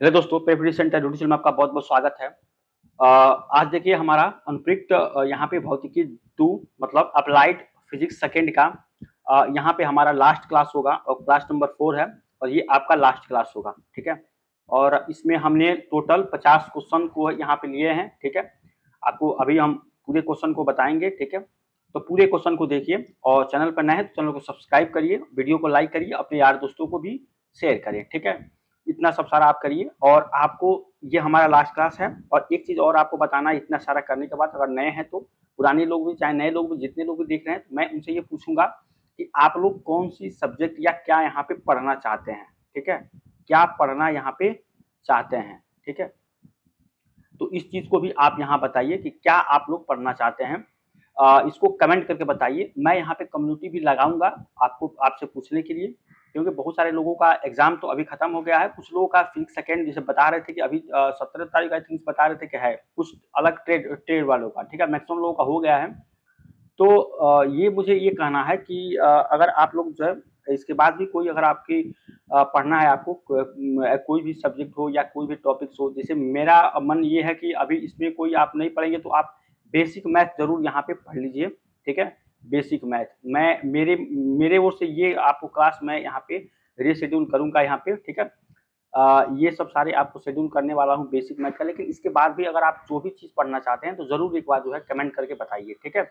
Hello दोस्तों, paper centre YouTube में आपका बहुत बहुत स्वागत है। आज देखिए हमारा अनुप्रयुक्त यहाँ पे भौतिकी 2 मतलब अप्लाइड फिजिक्स सेकेंड का यहाँ पे हमारा लास्ट क्लास होगा और क्लास नंबर 4 है और ये आपका लास्ट क्लास होगा, ठीक है। और इसमें हमने टोटल 50 क्वेश्चन को यहाँ पे लिए हैं, ठीक है। आपको अभी हम पूरे क्वेश्चन को बताएंगे, ठीक है। तो पूरे क्वेश्चन को देखिए और चैनल पर नए हैं तो चैनल को सब्सक्राइब करिए, वीडियो को लाइक करिए, अपने यार दोस्तों को भी शेयर करिए, ठीक है। इतना सब सारा आप करिए और आपको ये हमारा लास्ट क्लास है। और एक चीज़ और आपको बताना है, इतना सारा करने के बाद अगर नए हैं तो पुराने लोग भी, चाहे नए लोग भी, जितने लोग भी देख रहे हैं, तो मैं उनसे ये पूछूंगा कि आप लोग कौन सी सब्जेक्ट या क्या यहाँ पे पढ़ना चाहते हैं, ठीक है। क्या पढ़ना यहाँ पे चाहते हैं, ठीक है। तो इस चीज़ को भी आप यहाँ बताइए कि क्या आप लोग पढ़ना चाहते हैं। इसको कमेंट करके बताइए। मैं यहाँ पे कम्युनिटी भी लगाऊंगा आपको, आपसे पूछने के लिए, क्योंकि बहुत सारे लोगों का एग्जाम तो अभी खत्म हो गया है। कुछ लोगों का फिजिक्स सेकेंड जैसे बता रहे थे कि अभी 17 तारीख आई थिंक बता रहे थे कि है, कुछ अलग ट्रेड ट्रेड वालों का, ठीक है। मैक्सिमम लोगों का हो गया है। तो ये मुझे ये कहना है कि अगर आप लोग जो है इसके बाद भी कोई अगर आपकी पढ़ना है आपको, कोई भी सब्जेक्ट हो या कोई भी टॉपिक्स हो, जैसे मेरा मन ये है कि अभी इसमें कोई आप नहीं पढ़ेंगे तो आप बेसिक मैथ जरूर यहाँ पे पढ़ लीजिए, ठीक है। बेसिक मैथ मैं मेरे ओर से ये आपको क्लास मैं यहाँ पे रीशेड्यूल करूँगा यहाँ पे, ठीक है। ये सब सारे आपको शेड्यूल करने वाला हूँ बेसिक मैथ का। लेकिन इसके बाद भी अगर आप जो भी चीज़ पढ़ना चाहते हैं तो ज़रूर एक बार जो है कमेंट करके बताइए, ठीक है।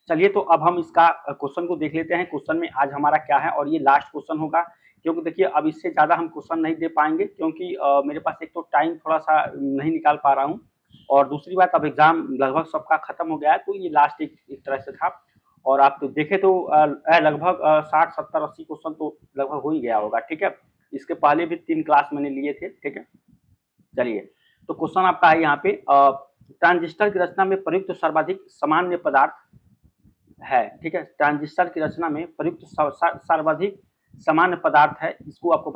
चलिए तो अब हम इसका क्वेश्चन को देख लेते हैं। क्वेश्चन में आज हमारा क्या है और ये लास्ट क्वेश्चन होगा, क्योंकि देखिए अब इससे ज़्यादा हम क्वेश्चन नहीं दे पाएंगे, क्योंकि मेरे पास एक तो टाइम थोड़ा सा नहीं निकाल पा रहा हूँ और दूसरी बात अब एग्जाम लगभग सबका खत्म हो गया है, तो ये लास्ट एक तरह से था। और आप तो देखे तो लगभग 60 70 80 क्वेश्चन तो लगभग हो ही गया होगा, ठीक है। इसके पहले भी 3 क्लास मैंने लिए थे, ठीक है। चलिए तो क्वेश्चन आपका है यहाँ पे, ट्रांजिस्टर की रचना में प्रयुक्त सर्वाधिक सामान्य पदार्थ है, ठीक है। ट्रांजिस्टर की रचना में प्रयुक्त सर्वाधिक सामान्य पदार्थ है, इसको आपको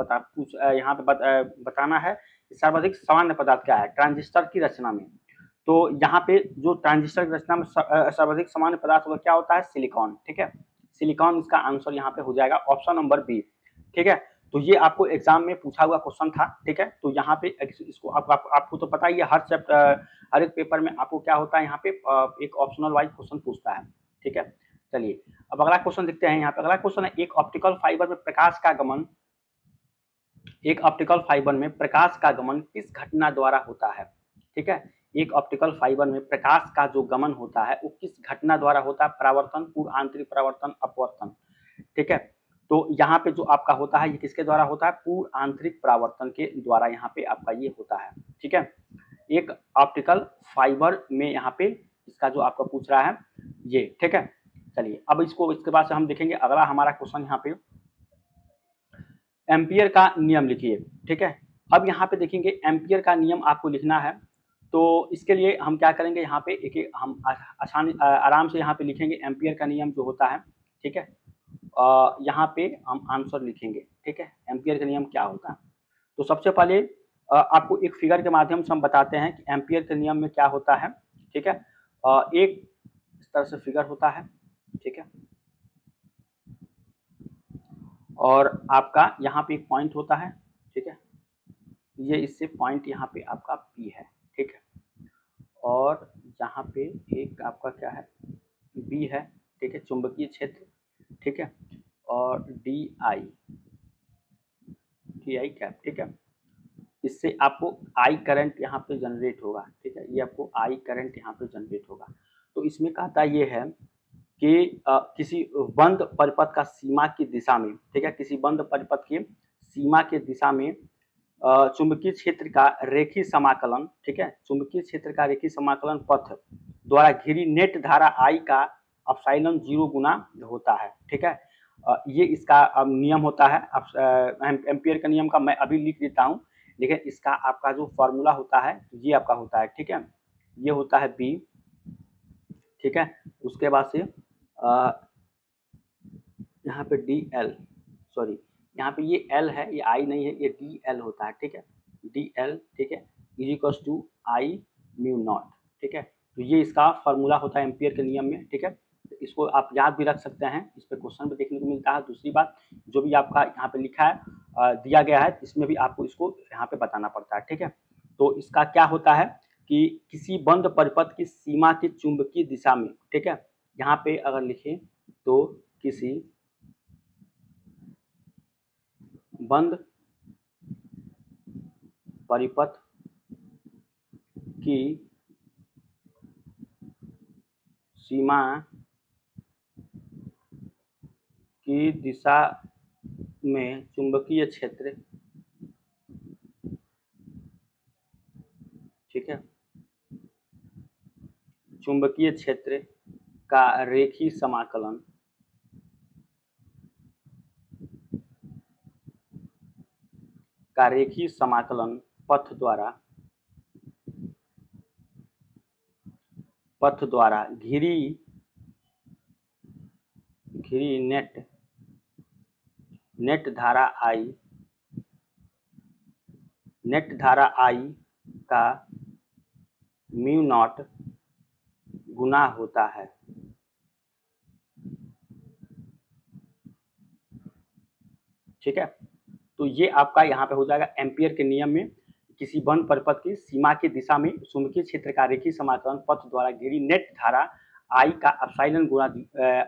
यहाँ पे बताना है कि सर्वाधिक सामान्य पदार्थ क्या है ट्रांजिस्टर की रचना में। तो यहाँ पे जो ट्रांजिस्टर की रचना में सर्वाधिक सामान्य पदार्थ होगा क्या होता है, सिलिकॉन, ठीक है। सिलिकॉन इसका आंसर यहाँ पे हो जाएगा ऑप्शन नंबर बी, ठीक है। तो ये आपको एग्जाम में पूछा हुआ क्वेश्चन था, ठीक है। तो यहाँ पे इसको आपको तो पता ही है, हर एक पेपर में आपको क्या होता है यहाँ पे एक ऑप्शनल वाइज क्वेश्चन पूछता है, ठीक है। चलिए अब अगला क्वेश्चन देखते हैं। यहाँ पे अगला क्वेश्चन है, एक ऑप्टिकल फाइबर में प्रकाश का गमन, एक ऑप्टिकल फाइबर में प्रकाश का गमन किस घटना द्वारा होता है, ठीक है। एक ऑप्टिकल फाइबर में प्रकाश का जो गमन होता है वो किस घटना द्वारा होता है, परावर्तन, पूर्व आंतरिक परावर्तन, अपवर्तन, ठीक है। तो यहाँ पे जो आपका होता है ये किसके द्वारा होता है, पूर्व आंतरिक परावर्तन के द्वारा यहाँ पे आपका ये होता है, ठीक है। एक ऑप्टिकल फाइबर में यहाँ पे इसका जो आपका पूछ रहा है ये, ठीक है। चलिए अब इसको इसके बाद से हम देखेंगे अगला हमारा क्वेश्चन यहाँ पे, एम्पियर का नियम लिखिए, ठीक है। अब यहाँ पे देखेंगे एम्पियर का नियम आपको लिखना है। तो इसके लिए हम क्या करेंगे, यहाँ पे एक हम आराम से यहाँ पे लिखेंगे एम्पियर का नियम जो होता है, ठीक है। यहाँ पे हम आंसर लिखेंगे, ठीक है, एम्पियर का नियम क्या होता है। तो सबसे पहले आपको एक फिगर के माध्यम से हम बताते हैं कि एम्पियर के नियम में क्या होता है, ठीक है। एक इस तरह से फिगर होता है, ठीक है। और आपका यहाँ पे एक पॉइंट होता है, ठीक है। ये इससे पॉइंट यहाँ पे आपका P है, ठीक है। और यहाँ पे एक आपका क्या है, B है, ठीक है, चुंबकीय क्षेत्र, ठीक है। और DI कैप, ठीक है। इससे आपको I करंट यहाँ पे जनरेट होगा, ठीक है। ये आपको I करंट यहाँ पे जनरेट होगा। तो इसमें कहता ये है कि किसी बंद परिपथ का सीमा की दिशा में, ठीक है, किसी बंद परिपथ की सीमा के दिशा में चुंबकीय क्षेत्र का रेखीय समाकलन, ठीक है, चुंबकीय क्षेत्र का रेखीय समाकलन पथ द्वारा घिरी नेट धारा I का एप्सिलॉन 0 गुना होता है, ठीक है। ये इसका नियम होता है। एम्पियर का नियम का मैं अभी लिख देता हूँ, लेकिन इसका आपका जो फॉर्मूला होता है ये आपका होता है, ठीक है। ये होता है B, ठीक है। उसके बाद से यहाँ पे DL, सॉरी यहाँ पे ये L है, ये I नहीं है, ये DL होता है, ठीक है, DL, ठीक है, is equals to I mu naught, ठीक है। तो ये इसका फॉर्मूला होता है एम्पियर के नियम में, ठीक है। इसको आप याद भी रख सकते हैं, इस पे क्वेश्चन भी देखने को मिलता है। दूसरी बात, जो भी आपका यहाँ पे लिखा है दिया गया है, इसमें भी आपको इसको यहाँ पे बताना पड़ता है, ठीक है। तो इसका क्या होता है कि किसी बंद परिपथ की सीमा की चुंबकीय दिशा में, ठीक है, यहाँ पे अगर लिखें तो किसी बंद परिपथ की सीमा की दिशा में चुंबकीय क्षेत्र, ठीक है, चुंबकीय क्षेत्र का रेखीय समाकलन पथ द्वारा घिरी नेट धारा I का म्यू नॉट गुना होता है। ठीक है, तो ये आपका यहाँ पे हो जाएगा एम्पियर के नियम में किसी बंद परिपथ की सीमा की दिशा में चुंबकीय क्षेत्र का रेखीय समाकलन पथ द्वारा घिरी नेट धारा I का एप्सिलॉन गुना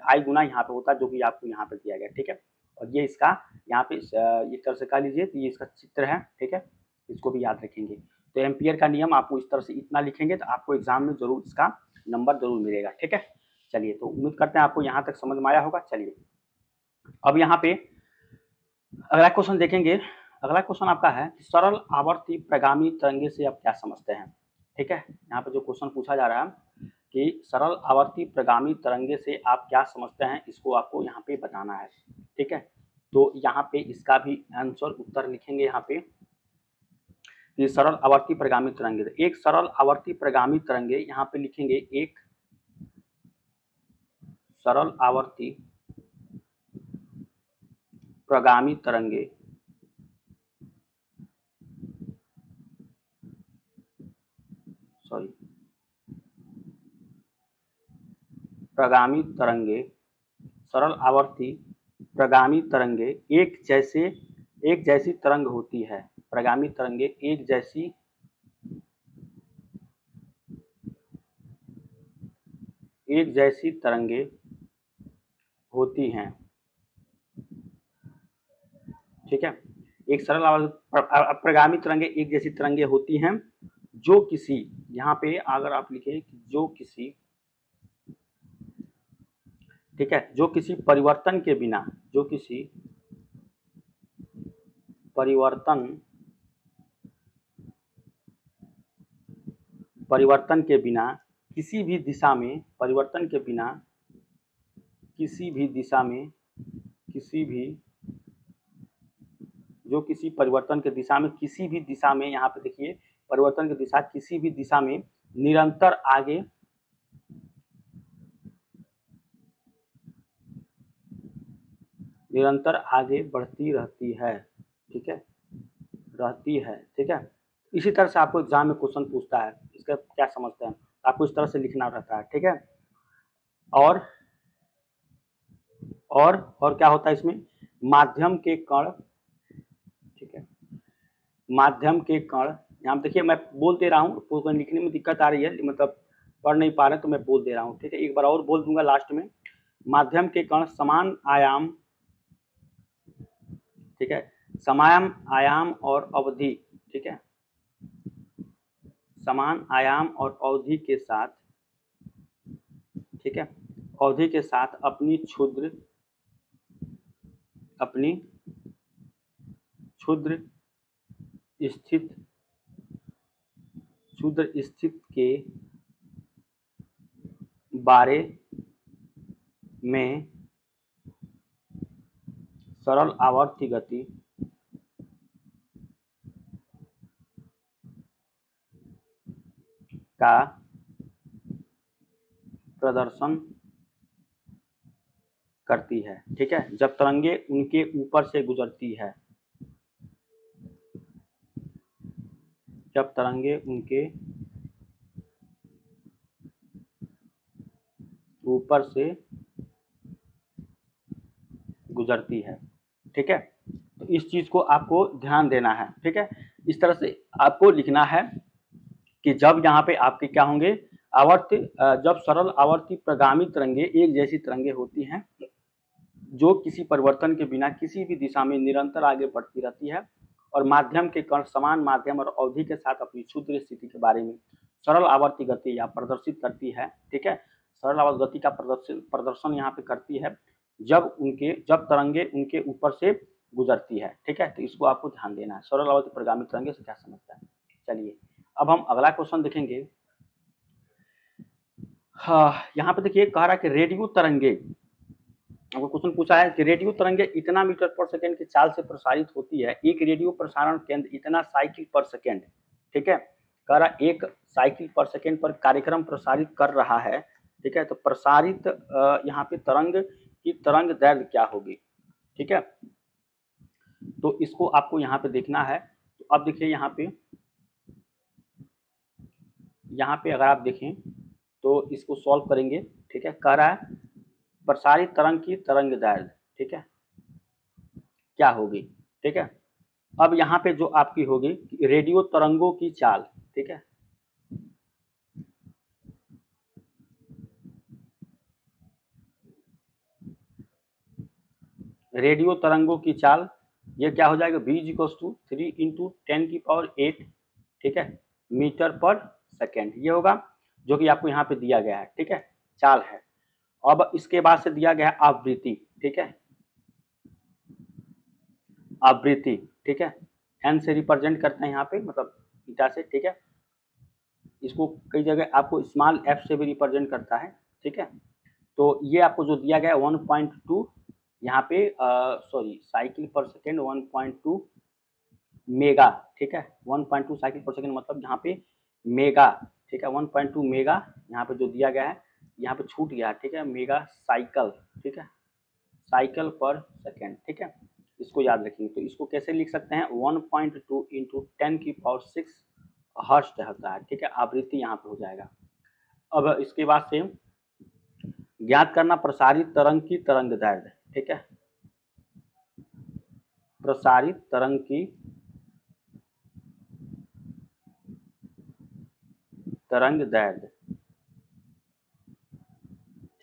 I गुना यहाँ पे होता है, जो कि आपको यहाँ पे दिया गया। ठीक है, और ये इसका यहाँ पे इस तरह से कह लीजिए, तो ये इसका चित्र है। ठीक है, इसको भी याद रखेंगे। तो एम्पियर का नियम आपको इस तरह से इतना लिखेंगे तो आपको एग्जाम में जरूर इसका नंबर जरूर मिलेगा। ठीक है, चलिए, तो उम्मीद करते हैं आपको यहाँ तक समझ में आया होगा। चलिए, अब यहाँ पे अगला क्वेश्चन देखेंगे। अगला क्वेश्चन आपका है कि सरल आवर्ती प्रगामी तरंगे से आप क्या समझते हैं। ठीक है, यहाँ पे जो क्वेश्चन पूछा जा रहा है कि सरल आवर्ती प्रगामी तरंगे से आप क्या समझते हैं, इसको आपको यहाँ पे बताना है। ठीक है, तो यहाँ पे इसका भी आंसर उत्तर लिखेंगे यहाँ पे कि सरल आवर्ती प्रगामी तरंगे। एक सरल आवर्ती प्रगामी तरंगे, यहाँ पे लिखेंगे एक सरल आवर्ती प्रगामी तरंगे सरल आवर्ती प्रगामी तरंगे एक जैसी तरंग होती है। प्रगामी तरंगे एक जैसी तरंगे होती हैं। ठीक है, एक सरल प्रगामी तरंगे एक जैसी तरंगे होती हैं जो किसी, यहाँ पे अगर आप लिखें जो किसी, ठीक है, जो किसी परिवर्तन के बिना, जो किसी परिवर्तन के बिना किसी भी दिशा में, परिवर्तन के बिना किसी भी दिशा में, जो किसी परिवर्तन के दिशा में, किसी भी दिशा में, यहाँ पे देखिए परिवर्तन की दिशा किसी भी दिशा में निरंतर आगे बढ़ती रहती है। ठीक है, ठीक है, इसी तरह से आपको एग्जाम में क्वेश्चन पूछता है, इसका क्या समझते हैं, आपको इस तरह से लिखना रहता है। ठीक है, और क्या होता है इसमें, माध्यम के कण, ठीक है, माध्यम के कण, यहाँ देखिए मैं बोल दे रहा हूँ, तो लिखने में दिक्कत आ रही है, मतलब पढ़ नहीं पा रहे तो मैं बोल दे रहा हूँ। ठीक है, एक बार और बोल दूंगा लास्ट में, माध्यम के कण समान आयाम, ठीक है, समान आयाम और अवधि, ठीक है, समान आयाम और अवधि के साथ, ठीक है, अवधि के साथ अपनी क्षुद्र स्थित के बारे में सरल आवर्ती गति का प्रदर्शन करती है। ठीक है, जब तरंगे उनके ऊपर से गुजरती है, जब तरंगे उनके ऊपर से गुजरती है। ठीक है, तो इस चीज को आपको ध्यान देना है। ठीक है, इस तरह से आपको लिखना है कि जब यहाँ पे आपके क्या होंगे, आवर्त जब सरल आवर्ती प्रगामी तरंगे एक जैसी तरंगे होती हैं जो किसी परिवर्तन के बिना किसी भी दिशा में निरंतर आगे बढ़ती रहती है और माध्यम के कण समान माध्यम और अवधि के साथ अपनी क्षुद्र स्थिति के बारे में सरल आवर्ती गति या प्रदर्शित करती है। ठीक है, सरल आवर्त गति का प्रदर्शन यहाँ पे करती है जब तरंगे उनके ऊपर से गुजरती है। ठीक है, तो इसको आपको ध्यान देना है। सरल आवर्ती प्रगामी तरंगे से क्या समझता है। चलिए अब हम अगला क्वेश्चन देखेंगे। हाँ, यहाँ पे देखिए कह रहा है कि रेडियो तरंगे, आपको क्वेश्चन पूछा है कि रेडियो तरंगे इतना मीटर पर सेकंड की चाल से प्रसारित होती है, एक रेडियो प्रसारण केंद्र इतना साइकिल पर सेकंड। ठीक है, कह रहा एक साइकिल पर सेकंड पर कार्यक्रम प्रसारित कर रहा है। ठीक है, तो प्रसारित यहाँ पे तरंग की तरंग दैर्घ्य क्या होगी। ठीक है, तो इसको आपको यहाँ पे देखना है। तो अब देखिए यहाँ पे अगर आप देखें तो इसको सॉल्व करेंगे। ठीक है, कह रहा है प्रसारित तरंग की तरंग दैर्घ्य, ठीक है, क्या होगी। ठीक है, अब यहाँ पे जो आपकी होगी रेडियो तरंगों की चाल। ठीक है, रेडियो तरंगों की चाल ये क्या हो जाएगा, v = 3 × 10⁸ ठीक है, मीटर पर सेकेंड ये होगा, जो कि आपको यहाँ पे दिया गया है। ठीक है, चाल है। अब इसके बाद से दिया गया है आवृत्ति। ठीक है, आवृत्ति। ठीक है, n से रिप्रेजेंट करते हैं यहाँ पे, मतलब थीटा से। ठीक है, इसको कई जगह आपको स्मॉल f से भी रिप्रेजेंट करता है। ठीक है, तो ये आपको जो दिया गया है 1.2 यहाँ पे साइकिल पर सेकेंड 1.2 मेगा। ठीक है, 1.2 साइकिल पर सेकेंड मतलब यहाँ पे मेगा। ठीक है, 1.2 मेगा यहाँ पे जो दिया गया है, यहाँ पे छूट गया। ठीक है, मेगा साइकिल। ठीक है, साइकिल पर सेकेंड। ठीक है, इसको याद रखेंगे। तो इसको कैसे लिख सकते हैं, 1.2 × 10⁶ हर्ट्ज होता है। ठीक है, आवृत्ति यहाँ पे हो जाएगा। अब इसके बाद से ज्ञात करना प्रसारित तरंग की तरंग दैर्घ्य। ठीक है, प्रसारित तरंग की तरंग दैर्घ्य।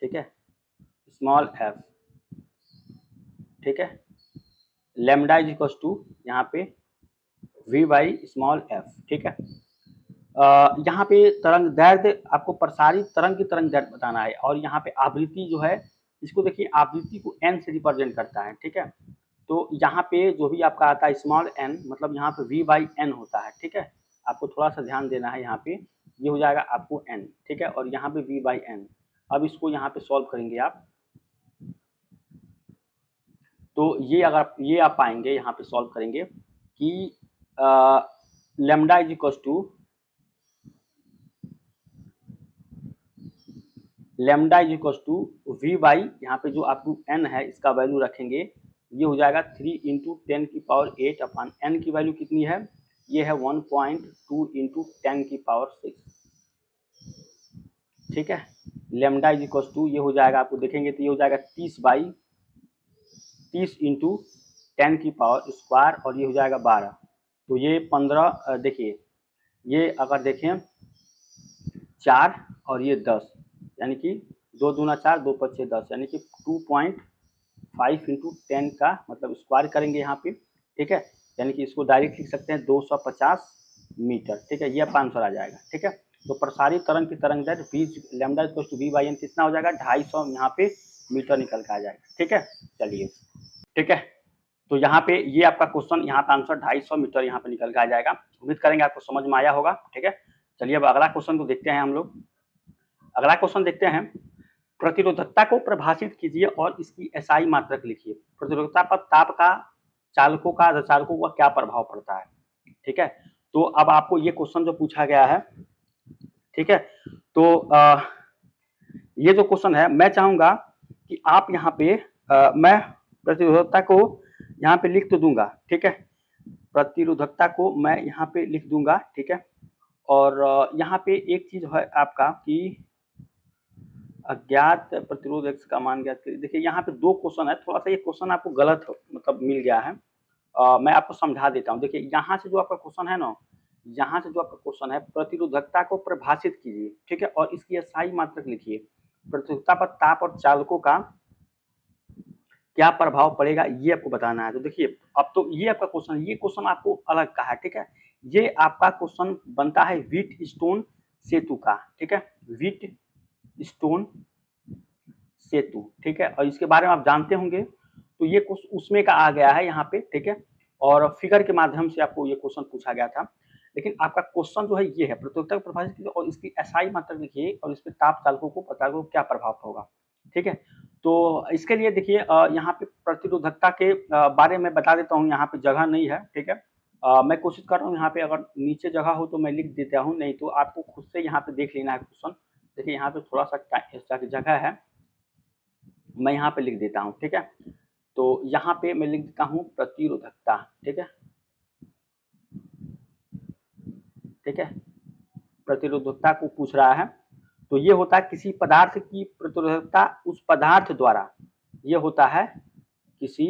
ठीक है, स्मॉल f। ठीक है, लैम्डा = यहाँ पे v/f। ठीक है, यहाँ पे तरंग दैर्घ्य आपको प्रसारित तरंग की तरंग दैर्घ्य बताना है। और यहाँ पे आवृत्ति जो है, इसको देखिए आवृत्ति को n से रिप्रेजेंट करता है। ठीक है, तो यहाँ पे जो भी आपका आता है स्मॉल n, मतलब यहाँ पे v/n होता है। ठीक है, आपको थोड़ा सा ध्यान देना है। यहाँ पे ये हो जाएगा आपको n। ठीक है, और यहाँ पे v/n। अब इसको यहाँ पे सॉल्व करेंगे आप, तो ये अगर ये आप पाएंगे यहाँ पे सॉल्व करेंगे कि लैम्डा = v/ यहाँ पे जो आपको n है इसका वैल्यू रखेंगे, ये हो जाएगा 3 × 10⁸ अपन n की वैल्यू कितनी है, ये है 1.2 × 10⁶। ठीक है, लैम्डा = ये हो जाएगा, आपको देखेंगे तो ये हो जाएगा 30 × 10⁻², और ये हो जाएगा 12। तो ये 15, देखिए ये अगर देखें 4 और ये 10, यानी कि 2 दूना 4, 2 पच्चे 10, यानी कि 2.5 × 10 का मतलब स्क्वायर करेंगे यहाँ पे। ठीक है, यानी कि इसको डायरेक्ट लिख सकते हैं 250 मीटर। ठीक है, ये आपका आंसर आ जाएगा। ठीक है, तो प्रसारित तरंग की तरंग दैर्घ्य लैम्डा = v/n कितना हो जाएगा, 250 यहाँ पे मीटर निकल के आ जाएगा। ठीक है, चलिए ठीक है, तो यहाँ पे ये आपका क्वेश्चन, यहाँ का आंसर 250 मीटर यहाँ पे निकल के आ जाएगा। उम्मीद करेंगे आपको समझ में आया होगा। ठीक है, चलिए अब अगला क्वेश्चन को देखते हैं हम लोग। अगला क्वेश्चन देखते हैं, प्रतिरोधकता को परिभाषित कीजिए और इसकी SI मात्रक लिखिए। प्रतिरोधकता पर ताप का चालकों का क्या प्रभाव पड़ता है। ठीक है, तो अब आपको ये क्वेश्चन जो पूछा गया है, ठीक है, तो ये जो क्वेश्चन है, मैं चाहूंगा कि आप यहाँ पे मैं प्रतिरोधकता को यहाँ पे लिख तो दूंगा। ठीक है, प्रतिरोधकता को मैं यहाँ पे लिख दूंगा। ठीक है, और यहाँ पे एक चीज है आपका कि अज्ञात प्रतिरोध x का मान ज्ञात करिए। देखिए यहाँ पे दो क्वेश्चन है, थोड़ा सा ये क्वेश्चन आपको गलत मतलब मिल गया है। मैं आपको समझा देता हूँ। देखिए यहाँ से जो आपका क्वेश्चन है ना, यहाँ से जो आपका क्वेश्चन है, प्रतिरोधकता को परिभाषित कीजिए, ठीक है, और इसकी SI मात्रक लिखिए। प्रतिरोधकता पर ताप और चालकों का क्या प्रभाव पड़ेगा ये आपको बताना है। तो देखिए अब तो ये आपका क्वेश्चन, ये क्वेश्चन आपको अलग का है, ठीक है। ये आपका क्वेश्चन बनता है व्हीट स्टोन सेतु का, ठीक है, व्हीट स्टोन सेतु, ठीक है, और इसके बारे में आप जानते होंगे। तो ये उसमें का आ गया है यहाँ पे, ठीक है, और फिगर के माध्यम से आपको ये क्वेश्चन पूछा गया था। लेकिन आपका क्वेश्चन जो है ये है, प्रतिरोधकता को परिभाषित कीजिए और इसकी SI मात्रक लिखिए और इस पे ताप चालकों को पता को क्या प्रभाव होगा, ठीक है। तो इसके लिए देखिए यहाँ पे प्रतिरोधकता के बारे में बता देता हूँ। यहाँ पे जगह नहीं है, ठीक है। मैं कोशिश कर रहा हूँ यहाँ पे, अगर नीचे जगह हो तो मैं लिख देता हूँ, नहीं तो आपको खुद से यहाँ पे देख लेना है क्वेश्चन। देखिए यहाँ पे थोड़ा सा जगह है, मैं यहाँ पे लिख देता हूँ, ठीक है। तो यहाँ पे मैं लिख देता हूँ प्रतिरोधकता, ठीक है, ठीक है, प्रतिरोधकता को पूछ रहा है। तो ये होता है किसी पदार्थ की प्रतिरोधकता उस पदार्थ द्वारा, ये होता है किसी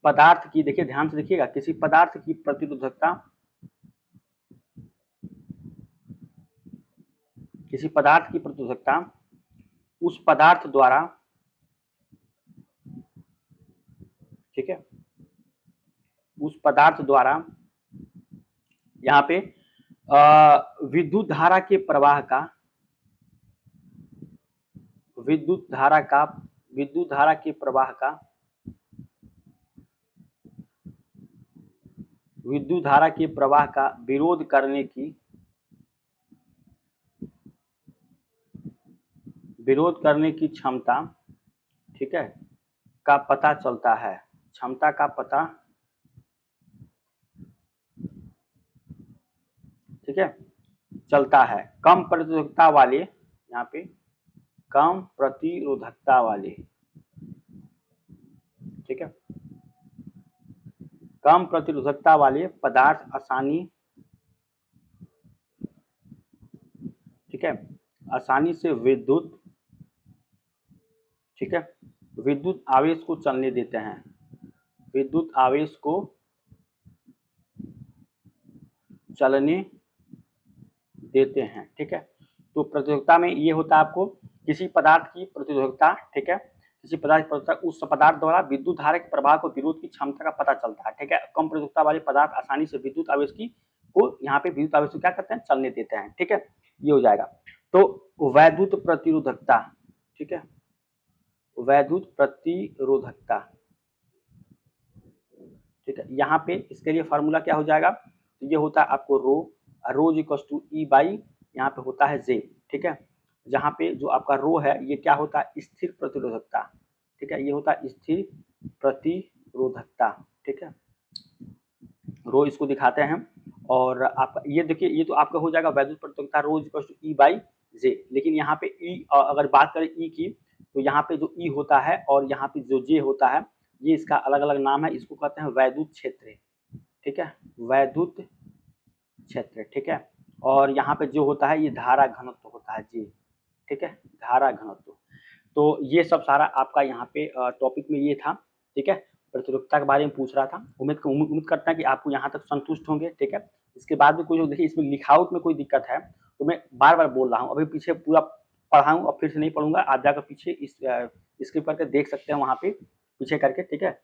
पदार्थ की, देखिए ध्यान से देखिएगा, किसी पदार्थ की प्रतिरोधकता, किसी पदार्थ की प्रतिरोधकता उस पदार्थ द्वारा, ठीक है, उस पदार्थ द्वारा यहाँ पे विद्युत धारा के प्रवाह का, विद्युत धारा के प्रवाह का, विद्युत धारा के प्रवाह का विरोध करने की क्षमता, ठीक है, का पता चलता है, क्षमता का पता, ठीक है, चलता है कम प्रतिरोधकता वाले, यहाँ पे कम प्रतिरोधकता वाले, ठीक है, कम प्रतिरोधकता वाले पदार्थ आसानी, ठीक है, आसानी से विद्युत, ठीक है, विद्युत आवेश को चलने देते हैं, विद्युत आवेश को चलने देते हैं, ठीक है। तो प्रतिरोधकता में ये होता है आपको किसी पदार्थ की प्रतिरोधकता, ठीक है, किसी पदार्थ की प्रतिरोधकता उस पदार्थ द्वारा विद्युत धारा के प्रवाह को विरोध की क्षमता का पता चलता है, ठीक है। कम प्रतिरोधकता वाले पदार्थ आसानी से विद्युत आवेश की को, यहाँ पे विद्युत आवेश को क्या करते हैं, चलने देते हैं, ठीक है, ये हो जाएगा। तो वैद्युत प्रतिरोधकता, ठीक है, वैद्युत प्रतिरोधकता, ठीक है, यहाँ पे इसके लिए फार्मूला क्या हो जाएगा, तो ये होता है आपको रो इक्वल्स टू ई बाई, यहाँ पे होता है जे, ठीक है, जहाँ पे जो आपका रो है ये क्या होता है, स्थिर प्रतिरोधकता, ठीक है, ये होता है स्थिर प्रतिरोधकता, ठीक है, रो इसको दिखाते हैं। और आपका ये देखिए, ये तो आपका हो जाएगा वैद्युत प्रतिरोधकता रो इक्वल्स टू ई बाई जे। लेकिन यहाँ पे ई, अगर बात करें ई की, तो यहाँ पे जो ई होता है और यहाँ पे जो जे होता है, ये इसका अलग अलग नाम है, इसको कहते हैं वैद्युत क्षेत्र, ठीक है, वैद्युत क्षेत्र, ठीक है। और यहाँ पे जो होता है ये धारा घनत्व होता है जी, ठीक है, धारा घनत्व। तो ये सब सारा आपका यहाँ पे टॉपिक में ये था, ठीक है, प्रतिरोधकता के बारे में पूछ रहा था। उम्मीद करता है कि आपको यहाँ तक संतुष्ट होंगे, ठीक है। इसके बाद में कोई देखिए इसमें लिखावट में कोई दिक्कत है तो मैं बार बार बोल रहा हूँ, अभी पीछे पूरा पढ़ाऊँ और फिर से नहीं पढ़ूंगा, आप जाकर पीछे इस स्क्रिप्ट करके देख सकते हैं, वहाँ पे पीछे करके, ठीक है,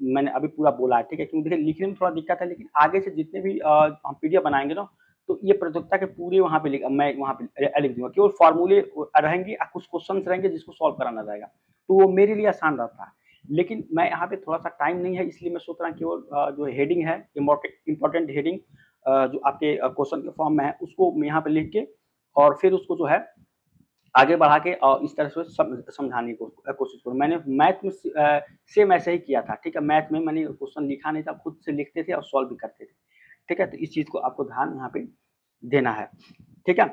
मैंने अभी पूरा बोला है, ठीक है। क्योंकि देखिए लिखने में थोड़ा दिक्कत है, लेकिन आगे से जितने भी हम PDF बनाएंगे ना, तो ये प्रतियोगिता के पूरे वहाँ पे मैं वहाँ पे लिख दूंगा, केवल फॉर्मूले रहेंगे, कुछ क्वेश्चन रहेंगे जिसको सॉल्व कराना रहेगा, तो वो मेरे लिए आसान रहता है। लेकिन मैं यहाँ पे थोड़ा सा टाइम नहीं है, इसलिए मैं सोच रहा हूँ केवल जो हेडिंग है, इम्पोर्टेंट हेडिंग जो आपके क्वेश्चन के फॉर्म में है, उसको मैं यहाँ पे लिख के और फिर उसको जो है आगे बढ़ा के और इस तरह से समझाने की कोशिश करूँ। मैंने मैथ में सेम ऐसे ही किया था, ठीक है, मैथ में मैंने क्वेश्चन लिखा नहीं था, खुद से लिखते थे और सॉल्व भी करते थे, ठीक है। तो इस चीज़ को आपको ध्यान यहाँ पे देना है, ठीक है।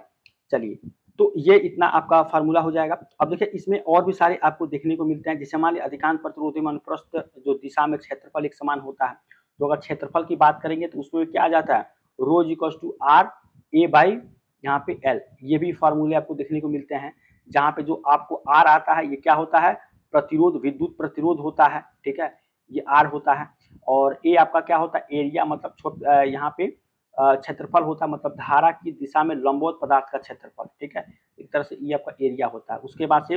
चलिए, तो ये इतना आपका फार्मूला हो जाएगा। अब देखिए इसमें और भी सारे आपको देखने को मिलते हैं, जैसे मान लीजिए अधिकांश प्रतिरोधी में अनुप्रस्थ जो दिशा में क्षेत्रफल एक समान होता है, तो अगर क्षेत्रफल की बात करेंगे तो उसमें क्या आ जाता है, rho equals to R A by यहाँ पे L, ये भी फार्मूले आपको देखने को मिलते हैं। जहाँ पे जो आपको R आता है ये क्या होता है, प्रतिरोध, विद्युत प्रतिरोध होता है, ठीक है, ये R होता है। और A आपका क्या होता है, एरिया, मतलब यहाँ पे क्षेत्रफल होता है, मतलब धारा की दिशा में लंबवत पदार्थ का क्षेत्रफल, ठीक है, एक तरह से ये आपका एरिया होता है। उसके बाद से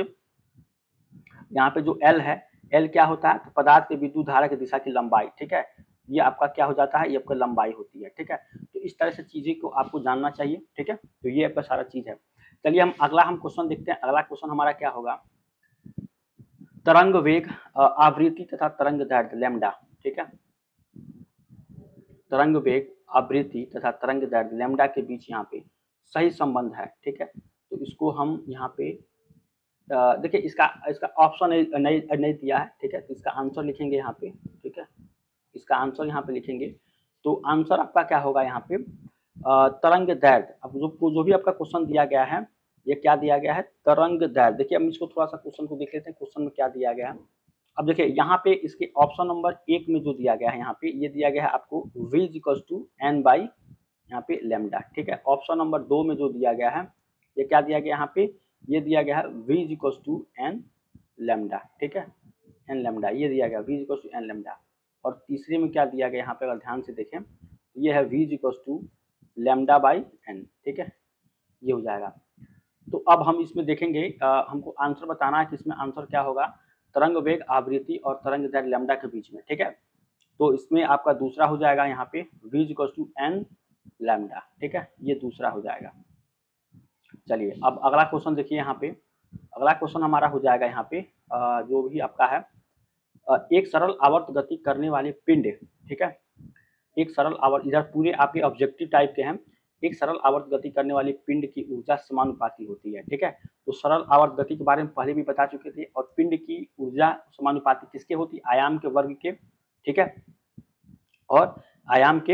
यहाँ पे जो L है, L क्या होता है, तो पदार्थ के विद्युत धारा की दिशा की लंबाई, ठीक है, ये आपका क्या हो जाता है, ये आपका लंबाई होती है, ठीक है। तो इस तरह से चीजें को आपको जानना चाहिए, ठीक है, तो ये आपका सारा चीज है। चलिए हम अगला क्वेश्चन देखते हैं। अगला क्वेश्चन हमारा क्या होगा, तरंग वेग, आवृत्ति तथा तरंग दैर्ध्य लैम्डा, ठीक है, तरंग वेग, आवृत्ति तथा तरंग दैर्ध्य लैम्डा के बीच यहाँ पे सही संबंध है, ठीक है। तो इसको हम यहाँ पे देखिए, इसका ऑप्शन नहीं दिया है, ठीक है, तो इसका आंसर लिखेंगे यहाँ पे, ठीक है, इसका आंसर यहाँ पे लिखेंगे। तो आंसर आपका क्या होगा यहाँ पे, तरंग दैर्ध्य। अब जो भी आपका क्वेश्चन दिया गया है, ये क्या दिया गया है, तरंग दैर्ध्य। देखिए हम इसको थोड़ा सा क्वेश्चन को देख लेते हैं, क्वेश्चन में क्या दिया गया है। अब देखिए यहाँ पे इसके ऑप्शन नंबर 1 में जो दिया गया है, यहाँ पे ये दिया गया है आपको v = n बाई यहाँ पे लैम्डा, ठीक है। ऑप्शन नंबर 2 में जो दिया गया है, ये क्या दिया गया यहाँ पे, ये दिया गया है v = n लैम्डा, ठीक है, n लैम्डा ये दिया गया, v = n लैम्डा। और तीसरे में क्या दिया गया यहाँ पे, अगर ध्यान से देखें, ये है v = लैम्डा बाई n, ठीक है, ये हो जाएगा। तो अब हम इसमें देखेंगे, हमको आंसर बताना है कि इसमें आंसर क्या होगा, तरंग वेग, आवृत्ति और तरंग दैर्ध्य लैम्डा के बीच में, ठीक है। तो इसमें आपका दूसरा हो जाएगा यहाँ पे v = n लैम्डा, ठीक है, ये दूसरा हो जाएगा। चलिए अब अगला क्वेश्चन देखिए, यहाँ पे अगला क्वेश्चन हमारा हो जाएगा यहाँ पे जो भी आपका है, एक सरल आवर्त गति करने वाले पिंड, ठीक है, एक सरल आवर्त, इधर पूरे आपके ऑब्जेक्टिव टाइप के हैं। एक सरल आवर्त गति करने वाली पिंड की ऊर्जा समानुपाती होती है, ठीक है। तो सरल आवर्त गति के बारे में पहले भी बता चुके थे, और पिंड की ऊर्जा समानुपाती किसके होती है, आयाम के वर्ग के, ठीक है, और आयाम के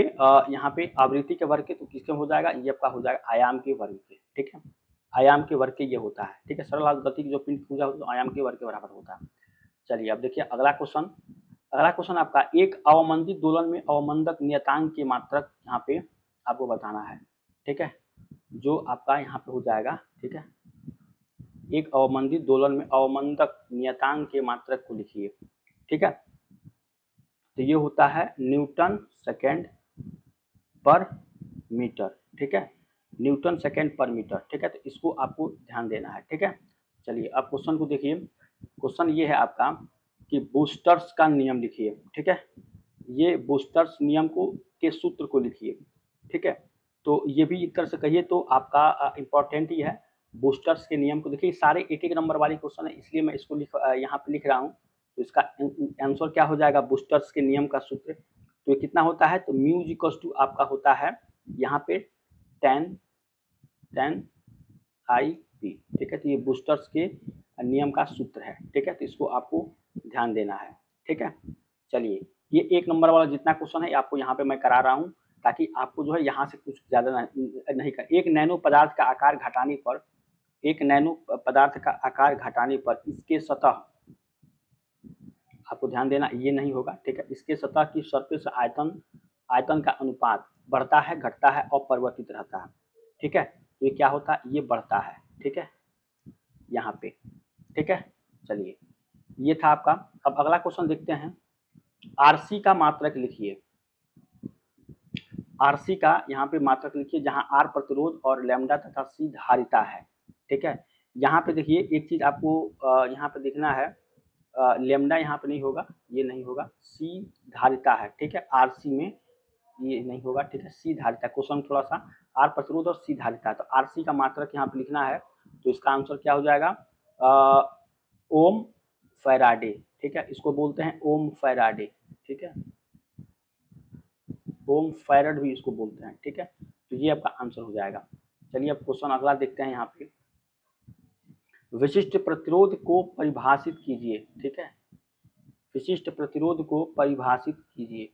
यहाँ पे आवृत्ति के वर्ग के, तो किसके हो जाएगा, ये आपका हो जाएगा आयाम के वर्ग के, ठीक है, आयाम के वर्ग के ये होता है, ठीक है। सरल आवर्त गति की जो पिंड की ऊर्जा होती है, तो आयाम के वर्ग के बराबर होता है। चलिए अब देखिए अगला क्वेश्चन आपका, एक अवमंदित दोलन में अवमंदक नियतांक की मात्रक यहाँ पे आपको बताना है, ठीक है, जो आपका यहाँ पे हो जाएगा, ठीक है, एक अवमंदित दोलन में अवमंदक नियतांक के मात्रक को लिखिए, ठीक है। तो ये होता है न्यूटन सेकेंड पर मीटर, ठीक है, न्यूटन सेकेंड पर मीटर, ठीक है। तो इसको आपको ध्यान देना है, ठीक है। चलिए अब क्वेश्चन को देखिए, क्वेश्चन ये है आपका कि बूस्टर्स का नियम लिखिए, ठीक है, ये बूस्टर्स नियम को के सूत्र को लिखिए, ठीक है। तो ये भी एक तरह से कहिए तो आपका इम्पोर्टेंट ही है, बूस्टर्स के नियम को देखिए, सारे एक एक नंबर वाले क्वेश्चन है, इसलिए मैं इसको यहाँ पे लिख रहा हूँ। तो इसका आंसर क्या हो जाएगा, बूस्टर्स के नियम का सूत्र, तो ये कितना होता है, तो म्यू इक्वल्स टू आपका होता है यहाँ पे 10 I p, ठीक है। तो ये बूस्टर्स के नियम का सूत्र है, ठीक है, तो इसको आपको ध्यान देना है, ठीक है। चलिए ये एक नंबर वाला जितना क्वेश्चन है आपको यहाँ पे मैं करा रहा हूँ, ताकि आपको जो है यहाँ से कुछ ज़्यादा नहीं कर। एक नैनो पदार्थ का आकार घटाने पर, एक नैनो पदार्थ का आकार घटाने पर इसके सतह, आपको ध्यान देना ये नहीं होगा, ठीक है, इसके सतह की सरफेस आयतन का अनुपात बढ़ता है, घटता है, अपरिवर्तित रहता है, ठीक है। तो ये क्या होता है, ये बढ़ता है, ठीक है, यहाँ पे, ठीक है। चलिए ये था आपका। अब अगला क्वेश्चन देखते हैं, आरसी का मात्रक लिखिए, आरसी का यहाँ पे मात्रक लिखिए, जहाँ आर प्रतिरोध और लैम्डा तथा सी धारिता है, ठीक है। यहाँ पे देखिए एक चीज आपको यहाँ पे देखना है, लैम्डा यहाँ पे नहीं होगा, ये नहीं होगा, सी धारिता है, ठीक है, आरसी में ये नहीं होगा, ठीक है, सी धारिता। क्वेश्चन थोड़ा सा, आर प्रतिरोध और सी धारिता, तो आरसी का मात्रक यहाँ पे लिखना है, तो इसका आंसर क्या हो जाएगा, ओम फैराडे, ठीक है, इसको बोलते हैं ओम फैराडे, ठीक है, ओम फैरड भी इसको बोलते हैं, ठीक है। तो ये आपका आंसर हो जाएगा। चलिए अब क्वेश्चन अगला देखते हैं, यहाँ पे विशिष्ट प्रतिरोध को परिभाषित कीजिए, ठीक है, विशिष्ट प्रतिरोध को परिभाषित कीजिए।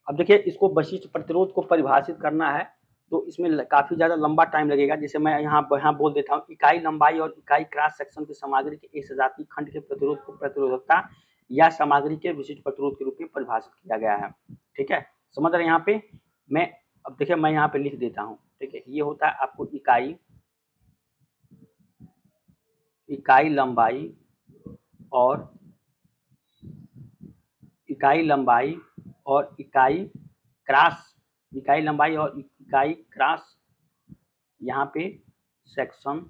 अब देखिए इसको विशिष्ट प्रतिरोध को परिभाषित करना है, तो इसमें काफी ज्यादा लंबा टाइम लगेगा। जैसे मैं यहाँ बोल देता हूँ, इकाई लंबाई और इकाई क्रॉस सेक्शन की सामग्री के एक सजातीय खंड के प्रतिरोध को प्रतिरोधकता या सामग्री के विशिष्ट प्रतिरोध के रूप में परिभाषित किया गया है, ठीक है। समझ रहे हैं, यहाँ पे मैं अब देखिए मैं यहाँ पे लिख देता हूँ, ठीक है। ये होता है आपको इकाई लंबाई और इकाई लंबाई और इकाई क्रॉस, इकाई लंबाई और इकाई क्रॉस यहाँ पे सेक्शन,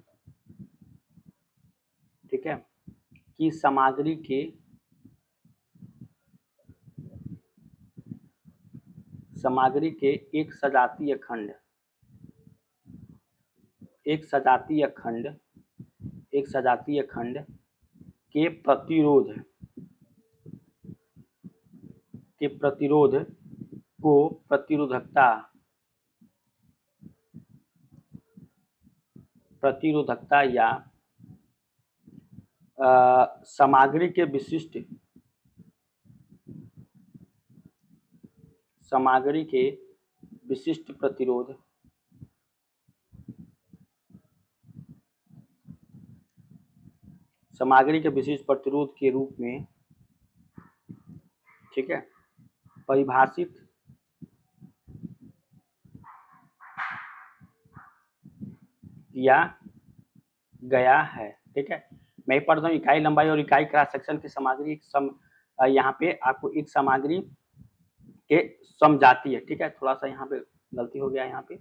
ठीक है, की सामग्री के एक सजातीय खंड, एक सजातीय खंड के प्रतिरोध को प्रतिरोधकता या सामग्री के विशिष्ट प्रतिरोध के रूप में, ठीक है, परिभाषित किया गया है, ठीक है। मैं पढ़ रहा हूँ, इकाई लंबाई और इकाई क्रॉस सेक्शन की सामग्री यहाँ पे आपको एक सामग्री के समजातीय, ठीक है, थोड़ा सा यहाँ पे गलती हो गया, यहाँ पे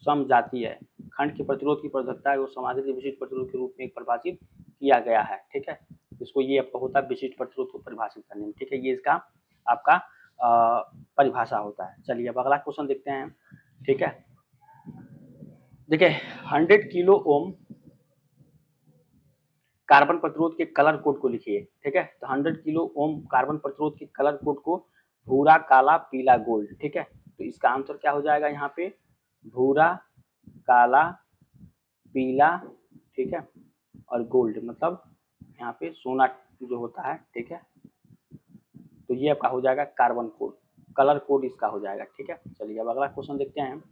समजातीय खंड के प्रतिरोध की प्रतिरोधकता है वो सामग्री के विशिष्ट प्रतिरोध के रूप में परिभाषित किया गया है, ठीक है। इसको ये आपका होता है विशिष्ट प्रतिरोध को परिभाषित करने में, ठीक है। ये इसका आपका परिभाषा होता है। चलिए अब अगला क्वेश्चन देखते हैं, ठीक है। देखिए 100 किलो ओम कार्बन प्रतिरोध के कलर कोड को लिखिए, ठीक है। तो 100 किलो ओम कार्बन प्रतिरोध के कलर कोड को भूरा, काला, पीला, गोल्ड, ठीक है। तो इसका आंसर क्या हो जाएगा, यहाँ पे भूरा, काला, पीला, ठीक है, और गोल्ड, मतलब यहाँ पे सोना जो होता है, ठीक है। तो ये आपका हो जाएगा कार्बन कोड, कलर कोड इसका हो जाएगा, ठीक है। चलिए अब अगला क्वेश्चन देखते हैं।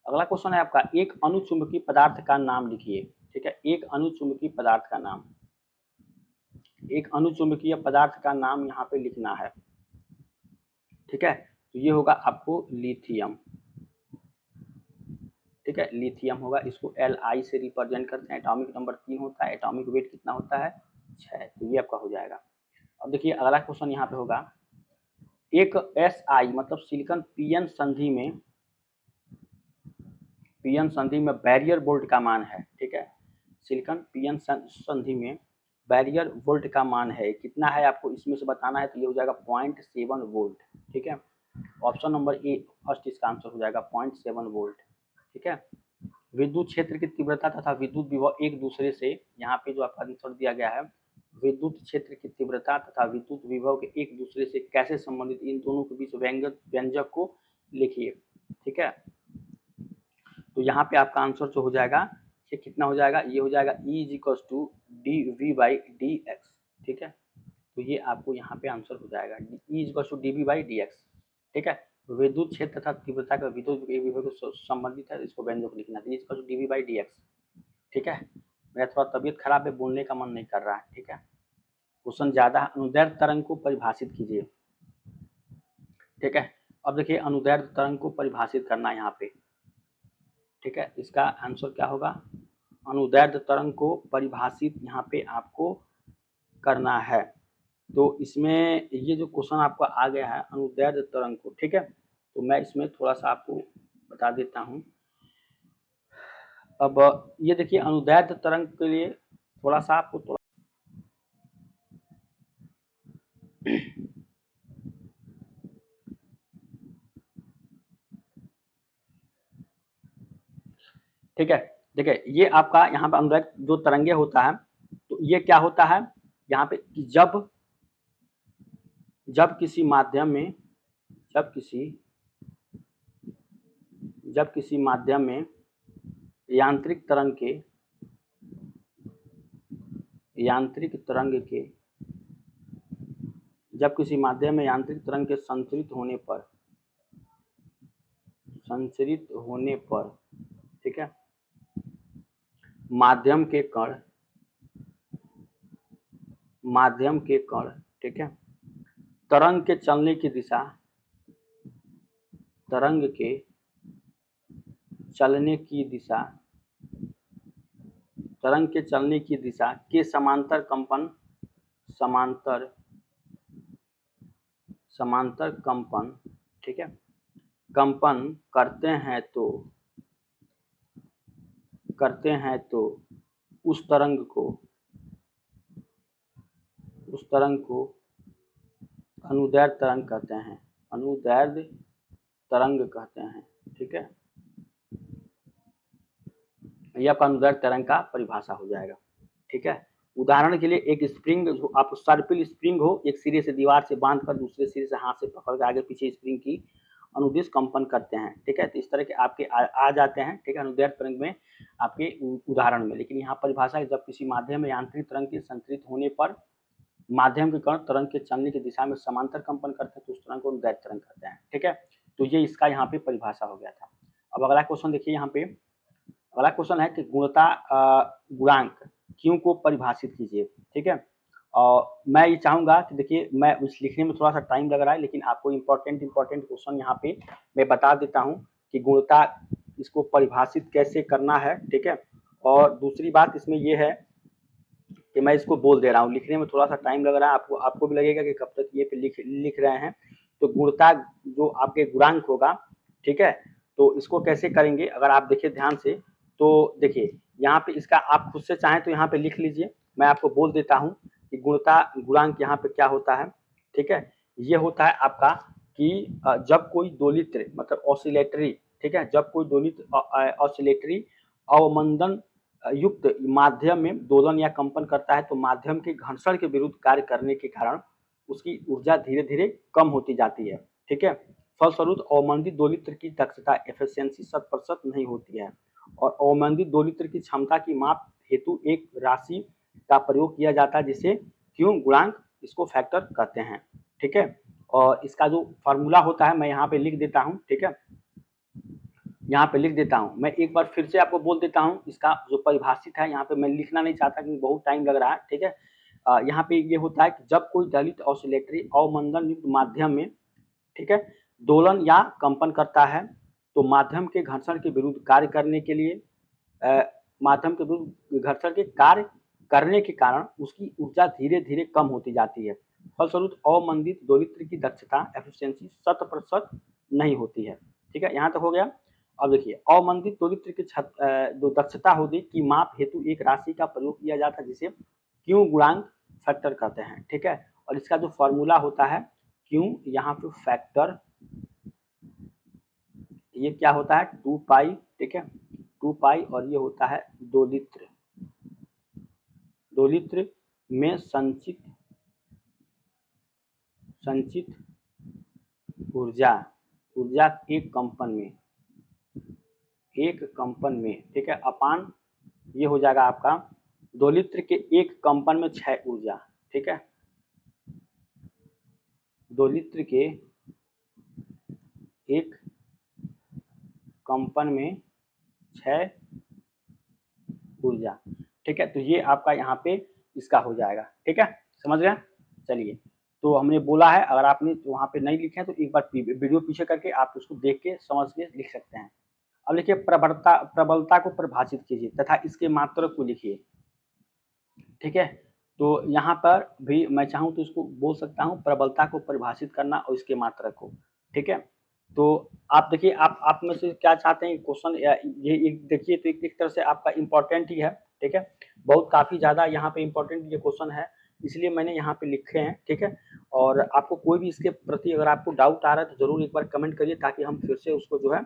अगला क्वेश्चन है आपका, एक अनुचुंबकीय पदार्थ का नाम लिखिए, ठीक है। एक अनुचुंबकीय पदार्थ का नाम, एक अनुचुंबकीय पदार्थ का नाम यहाँ पे लिखना है, ठीक है। तो ये होगा आपको लिथियम, ठीक है, लिथियम होगा। इसको Li से रिप्रेजेंट करते हैं, एटॉमिक नंबर 3 होता है, एटॉमिक वेट कितना होता है 6, तो ये आपका हो जाएगा। अब देखिए अगला क्वेश्चन यहाँ पे होगा, एक Si मतलब सिलिकॉन पीएन संधि में बैरियर वोल्ट का मान है, ठीक है। सिलिकॉन पीएन संधि में बैरियर वोल्ट का मान है, कितना है आपको इसमें से बताना है, तो ये हो जाएगा 0.7 वोल्ट, ठीक है। ऑप्शन नंबर ए फर्स्ट इसका आंसर हो जाएगा 0.7 वोल्ट, ठीक है। विद्युत क्षेत्र की तीव्रता तथा विद्युत विभव एक दूसरे से, यहाँ पे जो आपका आंसर दिया गया है, विद्युत क्षेत्र की तीव्रता तथा विद्युत विभव के एक दूसरे से कैसे संबंधित, इन दोनों के बीच व्यंजक को लिखिए, ठीक है। तो यहाँ पे आपका आंसर जो हो जाएगा ये कितना हो जाएगा, ये हो जाएगा E = dV/dx, ठीक है। तो ये आपको यहाँ पे आंसर हो जाएगा E = dV/dx, ठीक है। विद्युत क्षेत्र तथा तीव्रता का विद्युत विभव से संबंधित है, इसको व्यंजक लिखना है, E = dV/dx, ठीक है। मेरा थोड़ा तबीयत खराब है, बोलने का मन नहीं कर रहा है, ठीक है। क्वेश्चन ज्यादा, अनुदैर्ध्य तरंग को परिभाषित कीजिए, ठीक है। अब देखिए अनुदैर्ध्य तरंग को परिभाषित करना है यहाँ पे, ठीक है। इसका आंसर क्या होगा, अनुदैर्ध्य तरंग को परिभाषित यहाँ पे आपको करना है। तो इसमें ये जो क्वेश्चन आपका आ गया है अनुदैर्ध्य तरंग को, ठीक है, तो मैं इसमें थोड़ा सा आपको बता देता हूँ। अब ये देखिए अनुदैर्ध्य तरंग के लिए थोड़ा सा आपको ठीक है। देखिए ये आपका यहाँ पे अनुदैर्ध्य जो तरंगे होता है, तो ये क्या होता है यहाँ पे कि जब किसी माध्यम में यांत्रिक तरंग के जब किसी माध्यम में यांत्रिक तरंग के संचरित होने पर, ठीक है, माध्यम के कण, ठीक है, तरंग के चलने की दिशा तरंग के चलने की दिशा, तरंग के चलने की दिशा के समांतर कंपन, समांतर कंपन, ठीक है, कंपन करते हैं तो उस तरंग को अनुदैर्ध्य तरंग कहते हैं, अनुदैर्ध्य तरंग कहते हैं, ठीक है। ये आपका अनुदैर्ध्य तरंग का परिभाषा हो जाएगा, ठीक है। उदाहरण के लिए एक स्प्रिंग, जो आप सर्पिल स्प्रिंग हो, एक सिरे से दीवार से बांधकर दूसरे सिरे से हाथ से पकड़ के आगे पीछे स्प्रिंग की अनुदिश कंपन करते हैं, ठीक है। तो इस तरह के आपके आ जाते हैं, ठीक है, अनुदैर्ध्य तरंग में आपके उदाहरण में। लेकिन यहाँ परिभाषा है, जब किसी माध्यम में यांत्रिक तरंग के संचरित होने पर माध्यम के कण तरंग के चलने की दिशा में समांतर कंपन करते हैं तो उस तरंग को अनुदैर्ध्य तरंग कहते हैं, ठीक है। तो ये इसका यहाँ पे परिभाषा हो गया था। अब अगला क्वेश्चन देखिए, यहाँ पे अगला क्वेश्चन है कि गुणता गुणांक क्यू को परिभाषित कीजिए, ठीक है। और मैं ये चाहूंगा कि देखिए, मैं उस लिखने में थोड़ा सा टाइम लग रहा है, लेकिन आपको इम्पोर्टेंट क्वेश्चन यहाँ पे मैं बता देता हूँ कि गुणता इसको परिभाषित कैसे करना है, ठीक है। और दूसरी बात इसमें ये है कि मैं इसको बोल दे रहा हूँ, लिखने में थोड़ा सा टाइम लग रहा है, आपको भी लगेगा कि कब तक ये पे लिख रहे हैं। तो गुणता जो आपके गुणांक होगा, ठीक है, तो इसको कैसे करेंगे अगर आप देखिए ध्यान से, तो देखिए यहाँ पे इसका आप खुद से चाहें तो यहाँ पे लिख लीजिए, मैं आपको बोल देता हूँ कि गुणता गुणांक यहाँ पे क्या होता है, ठीक है। ये होता है आपका कि जब कोई दोलित्र मतलब ऑसिलेटरी, ठीक है, जब कोई दोलित्र ऑसिलेटरी अवमंदन युक्त माध्यम में दोलन या कंपन करता है तो माध्यम के घर्षण के विरुद्ध कार्य करने के कारण उसकी ऊर्जा धीरे धीरे कम होती जाती है, ठीक है। फलस्वरूप अवमंदित दोलित्र की दक्षता एफिशिएंसी 100% नहीं होती है और अवमंदित दोलित्र की क्षमता की माप हेतु एक राशि का प्रयोग किया जाता है जिसे क्यू गुणांक, इसको फैक्टर कहते हैं, ठीक है। और इसका जो फार्मूला होता है मैं यहाँ पे लिख देता हूँ, ठीक है, यहाँ पे लिख देता हूँ। मैं एक बार फिर से आपको बोल देता हूँ, इसका जो परिभाषित है यहाँ पे मैं लिखना नहीं चाहता क्योंकि बहुत टाइम लग रहा है, ठीक है। यहाँ पे ये होता है कि जब कोई दलित ऑसिलेटरी अवमंदन युक्त माध्यम में, ठीक है, दोलन या कंपन करता है तो माध्यम के घर्षण के विरुद्ध कार्य करने के लिए माध्यम के विरुद्ध घर्षण के कार्य करने के कारण उसकी ऊर्जा धीरे धीरे कम होती जाती है। फलस्वरूप अवमंदित दोलित्र की दक्षता एफिशिएंसी 100% नहीं होती है, ठीक है। यहाँ तक हो गया। अब देखिए, अवमंदित दोलित्र की जो दक्षता होगी की माप हेतु एक राशि का प्रयोग किया जाता है जिसे क्यू गुणांक फैक्टर कहते हैं, ठीक है। और इसका जो फॉर्मूला होता है क्यू, यहाँ पे फैक्टर, ये क्या होता है 2 पाई, ठीक है, 2 पाई, और ये होता है दोलित्र में संचित ऊर्जा एक कंपन में, ठीक है, अपान ये हो जाएगा आपका दोलित्र के एक कंपन में 6 ऊर्जा, ठीक है, दोलित्र के एक कंपन में 6 ऊर्जा, ठीक है। तो ये आपका यहाँ पे इसका हो जाएगा, ठीक है, समझ गए। चलिए, तो हमने बोला है, अगर आपने वहाँ पे नहीं लिखे हैं तो एक बार वीडियो पीछे करके आप उसको देख के समझ के लिख सकते हैं। अब लिखिए, प्रबलता को परिभाषित कीजिए तथा इसके मात्रक को लिखिए, ठीक है। तो यहाँ पर भी मैं चाहूँ तो इसको बोल सकता हूँ प्रबलता को परिभाषित करना और इसके मात्रक को, ठीक है। तो आप देखिए, आप में से क्या चाहते हैं क्वेश्चन, ये देखिए, तो एक तरह से आपका इम्पोर्टेंट ही है, ठीक है, बहुत काफ़ी ज़्यादा यहाँ पे इम्पोर्टेंट ये क्वेश्चन है, इसलिए मैंने यहाँ पे लिखे हैं, ठीक है। और आपको कोई भी इसके प्रति अगर आपको डाउट आ रहा है तो जरूर एक बार कमेंट करिए ताकि हम फिर से उसको जो है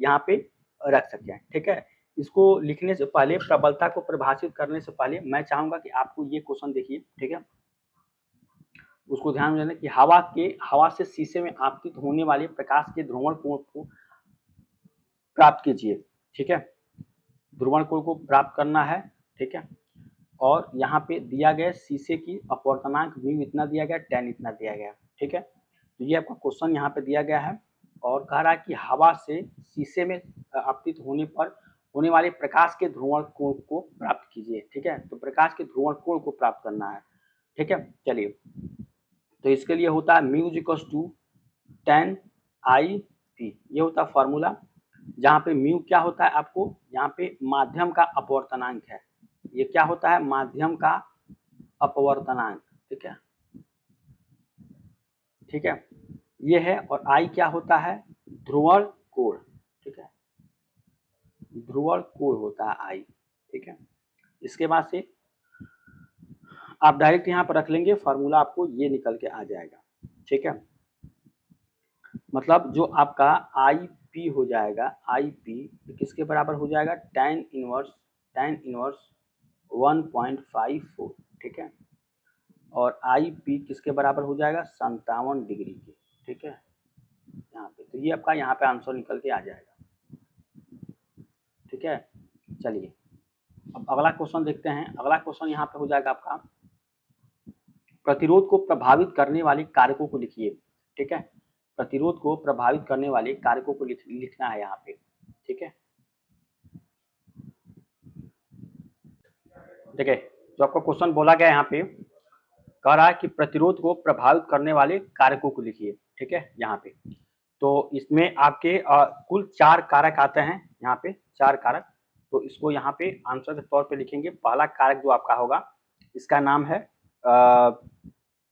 यहाँ पे रख सकें, ठीक है। इसको लिखने से पहले, प्रबलता को परिभाषित करने से पहले मैं चाहूंगा कि आपको ये क्वेश्चन देखिए, ठीक है, उसको ध्यान में रखना कि हवा से शीशे में आपतित होने वाले प्रकाश के ध्रुवण कोण को प्राप्त कीजिए, ठीक है, ध्रुवण कोण को प्राप्त करना है, ठीक है। और यहाँ पे दिया गया शीशे की अपवर्तनांक म्यू इतना दिया गया, tan इतना दिया गया, ठीक है। तो ये आपका क्वेश्चन यहाँ पे दिया गया है और कह रहा है कि हवा से शीशे में आपतित होने पर होने वाले प्रकाश के ध्रुवण कोण को प्राप्त कीजिए, ठीक है। तो प्रकाश के ध्रुवण कोण को प्राप्त करना है, ठीक है। चलिए, तो इसके लिए होता है mu equals to tan I p, ये होता है फॉर्मूला। जहाँ पे म्यू क्या होता है आपको, यहाँ पे माध्यम का अपवर्तनांक है, ये क्या होता है, माध्यम का अपवर्तनांक, ठीक है, ठीक है, ये है। और आई क्या होता है, ध्रुवण कोण, ठीक है, ध्रुवण कोण होता है आई, ठीक है। इसके बाद से आप डायरेक्ट यहाँ पर रख लेंगे, फार्मूला आपको ये निकल के आ जाएगा, ठीक है। मतलब जो आपका आई पी हो जाएगा, आई पी किसके बराबर हो जाएगा, tan इनवर्स 1.54, ठीक है। और आई पी किसके बराबर हो जाएगा, 57 डिग्री के, ठीक है, यहाँ पे। तो ये आपका यहाँ पे आंसर निकल के आ जाएगा, ठीक है। चलिए अब अगला क्वेश्चन देखते हैं। अगला क्वेश्चन यहाँ पे हो जाएगा आपका, प्रतिरोध को प्रभावित करने वाले कारकों को लिखिए, ठीक है। प्रतिरोध को प्रभावित करने वाले कारकों को लिखना है यहाँ पे, ठीक है। देखिए जो आपको क्वेश्चन बोला गया यहाँ पे, कह रहा है कि प्रतिरोध को प्रभावित करने वाले कारकों को लिखिए, ठीक है, यहाँ पे। तो इसमें आपके कुल 4 कारक आते हैं, यहाँ पे 4 कारक। तो इसको यहाँ पे आंसर के तौर पे लिखेंगे। पहला कारक जो आपका होगा, इसका नाम है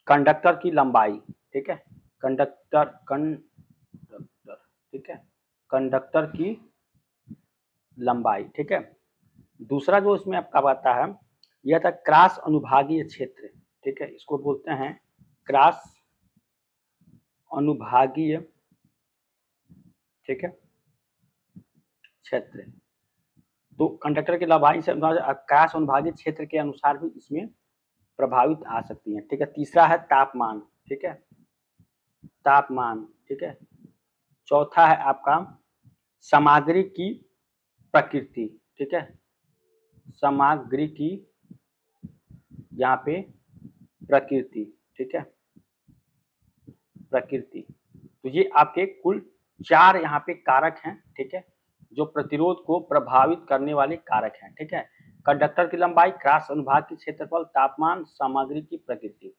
कंडक्टर की लंबाई, ठीक है, कंडक्टर, ठीक है, कंडक्टर की लंबाई, ठीक है। दूसरा जो इसमें आपका आता है, यह था क्रॉस अनुभागीय क्षेत्र, ठीक है, इसको बोलते हैं क्रॉस अनुभागीय, ठीक है, क्षेत्र। तो कंडक्टर की लंबाई से क्रॉस अनुभागीय क्षेत्र के अनुसार भी इसमें प्रभावित आ सकती है, ठीक है। तीसरा है तापमान, ठीक है, तापमान, ठीक है। चौथा है आपका सामग्री की प्रकृति, ठीक है, सामग्री की यहाँ पे प्रकृति, ठीक है, प्रकृति। तो ये आपके कुल 4 यहाँ पे कारक हैं, ठीक है, जो प्रतिरोध को प्रभावित करने वाले कारक हैं, ठीक है। कंडक्टर की लंबाई, क्रॉस अनुभाग की क्षेत्रफल, तापमान, सामग्री की प्रकृति,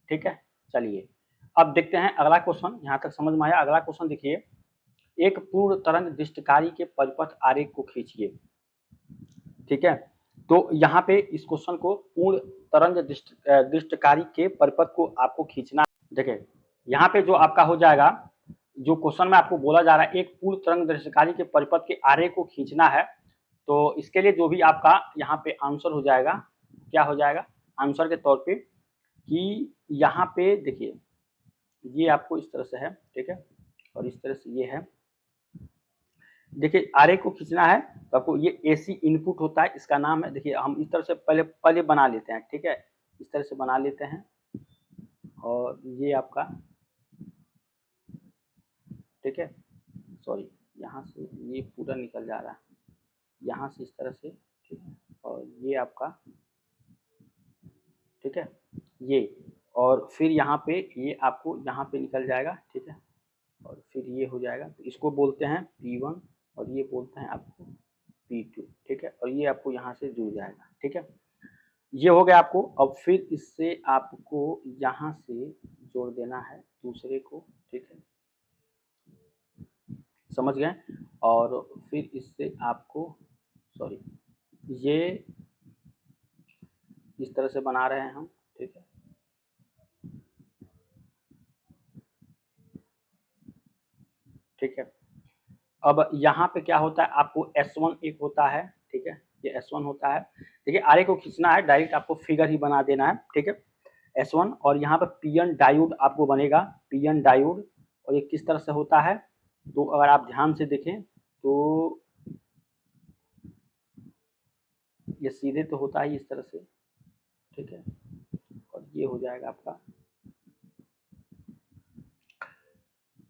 ठीक है। चलिए अब देखते हैं अगला क्वेश्चन। यहाँ तक समझ में आया। अगला क्वेश्चन देखिए, एक पूर्ण तरंग दृष्टिकारी के परिपथ आरेख को खींचिए, ठीक है। तो यहाँ पे इस क्वेश्चन को पूर्ण तरंग दृष्टिकारी के परिपथ को आपको खींचना। देखिए यहाँ पे जो आपका हो जाएगा, जो क्वेश्चन में आपको बोला जा रहा है, एक पूर्ण तरंग दृष्टिकारी के परिपथ के आरेख को खींचना है। तो इसके लिए जो भी आपका यहाँ पे आंसर हो जाएगा, क्या हो जाएगा आंसर के तौर पे, कि यहाँ पे देखिए ये आपको इस तरह से है, ठीक है, और इस तरह से ये है। देखिए आरेख को खींचना है तो आपको ये एसी इनपुट होता है, इसका नाम है, देखिए हम इस तरह से पहले बना लेते हैं, ठीक है, इस तरह से बना लेते हैं। और ये आपका, ठीक है, सॉरी यहाँ से ये पूरा निकल जा रहा है, यहाँ से इस तरह से, ठीक है, और ये आपका, ठीक है, ये, और फिर यहाँ पे ये आपको यहाँ पे निकल जाएगा, ठीक है, और फिर ये हो जाएगा। तो इसको बोलते हैं P1 और ये बोलते हैं आपको P2, ठीक है, और ये आपको यहाँ से जुड़ जाएगा, ठीक है। ये हो गया आपको। अब फिर इससे आपको यहाँ से जोड़ देना है दूसरे को, ठीक है, समझ गए। और फिर इससे आपको, सॉरी, ये इस तरह से बना रहे हैं हम, ठीक है, ठीक है। अब यहाँ पे क्या होता है, आपको S1 एक होता है, ठीक है, ये S1 होता है। देखिए आरेख को खींचना है, डायरेक्ट आपको फिगर ही बना देना है, ठीक है, S1। और यहाँ पर PN डायोड आपको बनेगा, PN डायोड। और ये किस तरह से होता है, तो अगर आप ध्यान से देखें तो ये सीधे तो होता है इस तरह से, ठीक है, और ये हो जाएगा आपका,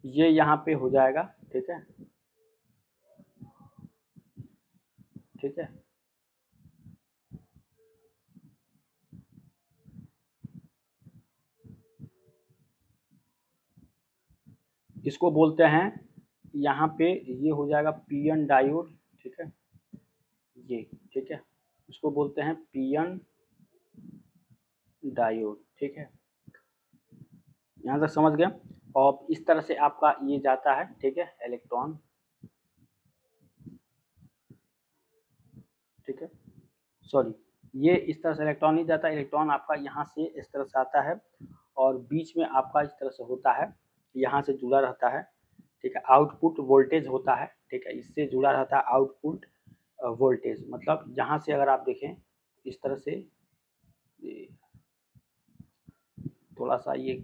ये यहाँ पे हो जाएगा, ठीक है, ठीक है। इसको बोलते हैं यहाँ पे, ये हो जाएगा PN डायोड, ठीक है, ये, ठीक है, इसको बोलते हैं PN डायोड, ठीक है। यहाँ तक समझ गए। और इस तरह से आपका ये जाता है, ठीक है, इलेक्ट्रॉन, ठीक है, सॉरी, ये इस तरह से इलेक्ट्रॉन नहीं जाता, इलेक्ट्रॉन आपका यहाँ से इस तरह से आता है और बीच में आपका इस तरह से होता है, यहाँ से जुड़ा रहता है, ठीक है, आउटपुट वोल्टेज होता है, ठीक है, इससे जुड़ा रहता है आउटपुट वोल्टेज, मतलब यहाँ से अगर आप देखें इस तरह से, थोड़ा सा ये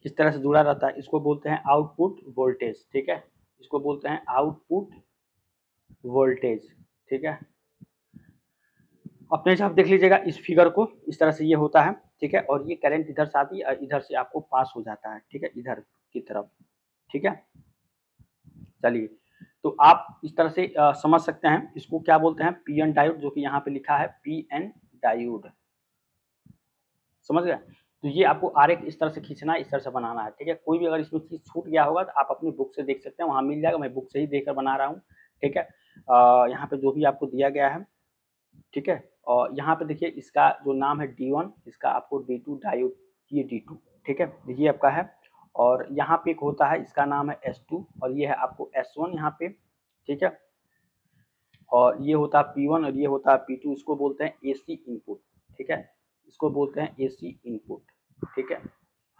इस तरह से जुड़ा रहता है, इसको बोलते हैं आउटपुट वोल्टेज, ठीक है, इसको बोलते हैं आउटपुट वोल्टेज, ठीक है। अपने हिसाब देख लीजिएगा इस फिगर को, इस तरह से ये होता है, ठीक है, और ये करंट इधर से आती है, इधर से आपको पास हो जाता है, ठीक है, इधर की तरफ, ठीक है। चलिए, तो आप इस तरह से समझ सकते हैं, इसको क्या बोलते हैं, पी एन डायोड, जो कि यहाँ पे लिखा है पी एन डायोड, समझ गए। तो ये आपको आरेख इस तरह से खींचना है, इस तरह से बनाना है, ठीक है। कोई भी अगर इसमें चीज छूट गया होगा तो आप अपनी बुक से देख सकते हैं, वहां मिल जाएगा, मैं बुक से ही देखकर बना रहा हूँ, ठीक है। यहाँ पे जो भी आपको दिया गया है, ठीक है, और यहाँ पे देखिए इसका जो नाम है D1, इसका आपको D2 डायोड, ये D2, ठीक है, ये आपका है। और यहाँ पे एक होता है, इसका नाम है S2 और ये है आपको S1 यहाँ पे, ठीक है। और ये होता है P1 और ये होता है P2, इसको बोलते हैं AC इनपुट, ठीक है, इसको बोलते हैं AC इनपुट, ठीक है।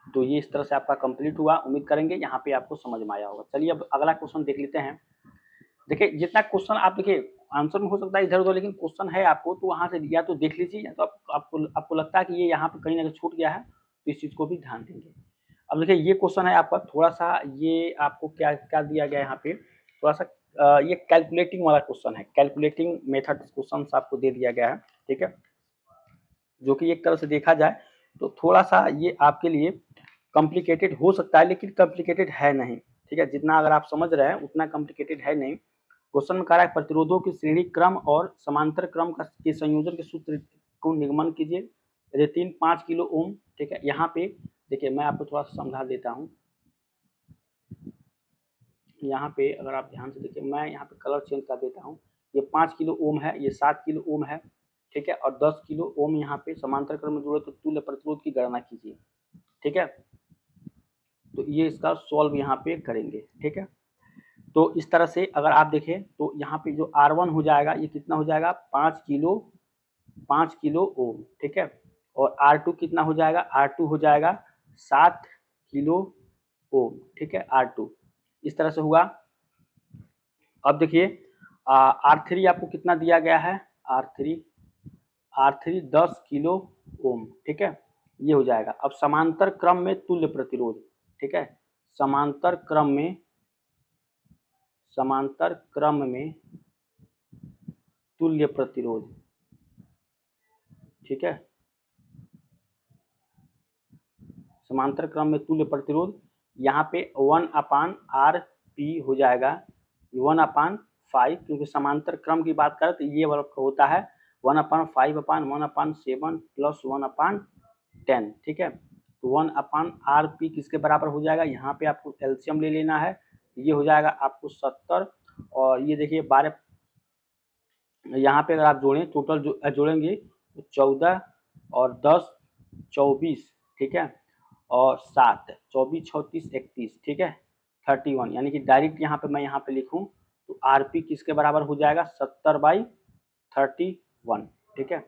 तो ये इस तरह से आपका कंप्लीट हुआ, उम्मीद करेंगे यहाँ पे आपको समझ में आया होगा। चलिए अब अगला क्वेश्चन देख लेते हैं। देखिए जितना क्वेश्चन आप देखिए आंसर में हो सकता है इधर उधर, लेकिन क्वेश्चन है आपको तो वहां से या तो देख लीजिए, या तो आपको लगता है कि ये यहाँ पे कहीं ना कहीं छूट गया है, तो इस चीज को भी ध्यान देंगे। अब देखिए ये क्वेश्चन है आपका, थोड़ा सा ये आपको क्या क्या दिया गया है यहाँ पे, थोड़ा सा ये कैलकुलेटिंग वाला क्वेश्चन है, कैलकुलेटिंग मेथड क्वेश्चन आपको दे दिया गया है, ठीक है, जो कि एक तरह से देखा जाए तो थोड़ा सा ये आपके लिए कॉम्प्लिकेटेड हो सकता है, लेकिन कॉम्प्लिकेटेड है नहीं, ठीक है, जितना अगर आप समझ रहे हैं उतना कॉम्प्लिकेटेड है नहीं। क्वेश्चन में कह रहा है प्रतिरोधों की श्रेणी क्रम और समांतर क्रम का के संयोजन के सूत्र को निगमन कीजिए। रेतीन 5 किलो ओम, ठीक है, यहाँ पे देखिए मैं आपको थोड़ा सा समझा देता हूँ। यहाँ पे अगर आप ध्यान से देखिए, मैं यहाँ पे कलर चेंज कर देता हूँ। ये 5 किलो ओम है, ये 7 किलो ओम है, ठीक है, और 10 किलो ओम यहाँ पे समांतर क्रम में जुड़े तो तुल्य प्रतिरोध की गणना कीजिए, ठीक है। तो ये इसका सॉल्व यहाँ पे करेंगे, ठीक है। तो इस तरह से अगर आप देखें तो यहाँ पे जो R1 हो जाएगा ये कितना हो जाएगा, 5 किलो ओम, ठीक है, और R2 कितना हो जाएगा, R2 हो जाएगा 7 किलो ओम, ठीक है, R2 इस तरह से हुआ। अब देखिए R3 आपको कितना दिया गया है, R3 10 किलो ओम, ठीक है, ये हो जाएगा। अब समांतर क्रम में तुल्य प्रतिरोध, ठीक है, समांतर क्रम में तुल्य प्रतिरोध, ठीक है, समांतर क्रम में तुल्य प्रतिरोध, यहाँ पे 1/RP हो जाएगा, 1/5, क्योंकि समांतर क्रम की बात करें तो ये होता है 1/5/1/7 प्लस 1/10, ठीक है। तो 1/RP किसके बराबर हो जाएगा, यहाँ पे आपको एलसीएम ले लेना है, ये हो जाएगा आपको 70, और ये देखिए 12, यहाँ पे अगर आप जोड़ें टोटल जोड़ेंगे तो 14 और 10 24, ठीक है, और 7 24 36 31, ठीक है, 31, यानी कि डायरेक्ट यहाँ पे मैं यहाँ पे लिखूँ तो आरपी किसके बराबर हो जाएगा, 70/31, ठीक है।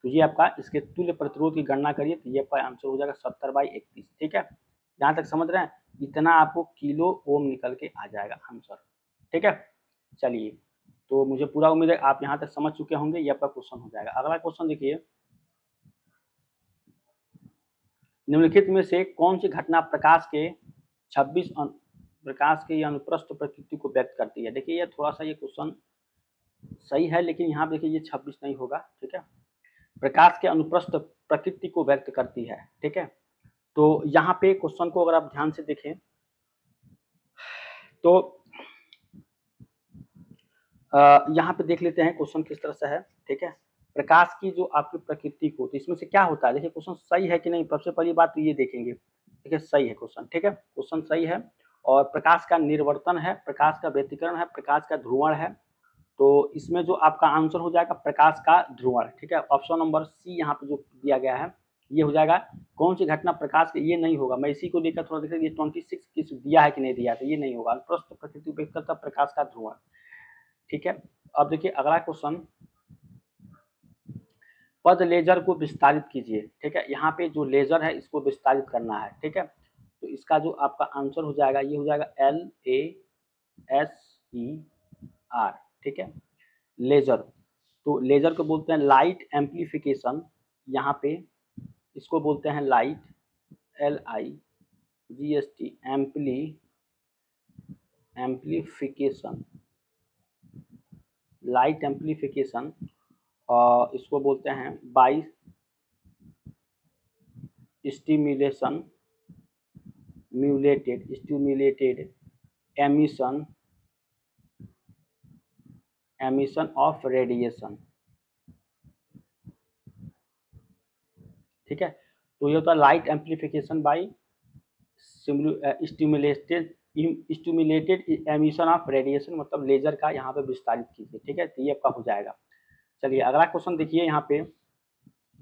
तो ये आपका इसके तुल्य प्रतिरोध की गणना करिए तो ये आपका आंसर हो जाएगा 70/31, ठीक है। यहाँ तक समझ रहे हैं, इतना आपको किलो ओम निकल के आ जाएगा आंसर, ठीक है। चलिए, तो मुझे पूरा उम्मीद है आप यहाँ तक समझ चुके होंगे, ये आपका क्वेश्चन हो जाएगा। अगला क्वेश्चन देखिए, निम्नलिखित में से कौन सी घटना प्रकाश के अनुप्रस्थ प्रकृति को व्यक्त करती है। देखिए ये थोड़ा सा ये क्वेश्चन सही है, लेकिन यहाँ देखिए ये 26 नहीं होगा, ठीक है। प्रकाश के अनुप्रस्थ प्रकृति को व्यक्त करती है, ठीक है। तो यहाँ पे क्वेश्चन को अगर आप ध्यान से देखें तो यहाँ पे देख लेते हैं क्वेश्चन किस तरह से है। ठीक है, प्रकाश की जो आपकी प्रकृति को, तो इसमें से क्या होता है, देखिए क्वेश्चन सही है कि नहीं, सबसे पहली बात तो ये देखेंगे। देखिए सही है क्वेश्चन, ठीक है, क्वेश्चन सही है। और प्रकाश का निर्वर्तन है, प्रकाश का व्यतिकरण है, प्रकाश का ध्रुवण है। तो इसमें जो आपका आंसर हो जाएगा प्रकाश का ध्रुवण। ठीक है, ऑप्शन नंबर सी यहाँ पे जो दिया गया है ये हो जाएगा। कौन सी घटना प्रकाश के, ये नहीं होगा। मैं इसी को लेकर थोड़ा देख, ये 26 किस दिया है कि नहीं दिया, तो ये नहीं होगा। अनुप्रस्थ प्रकृति उपेक्षित प्रकाश का ध्रुवण। ठीक है, अब देखिए अगला क्वेश्चन, पद लेजर को विस्तारित कीजिए। ठीक है, यहाँ पे जो लेजर है इसको विस्तारित करना है। ठीक है, तो इसका जो आपका आंसर हो जाएगा ये हो जाएगा LASER। ठीक है, लेजर, तो लेजर को बोलते हैं लाइट एम्प्लीफिकेशन। यहाँ पे इसको बोलते हैं light, LIGHT, amplification, light amplification. और इसको बोलते हैं by stimulation, stimulated emission of radiation. ठीक है, तो ये होता है light amplification by stimulated emission of radiation, मतलब लेजर का यहाँ पे विस्तारित कीजिए। ठीक है, तो ये आपका हो जाएगा। चलिए अगला क्वेश्चन देखिए, यहाँ पे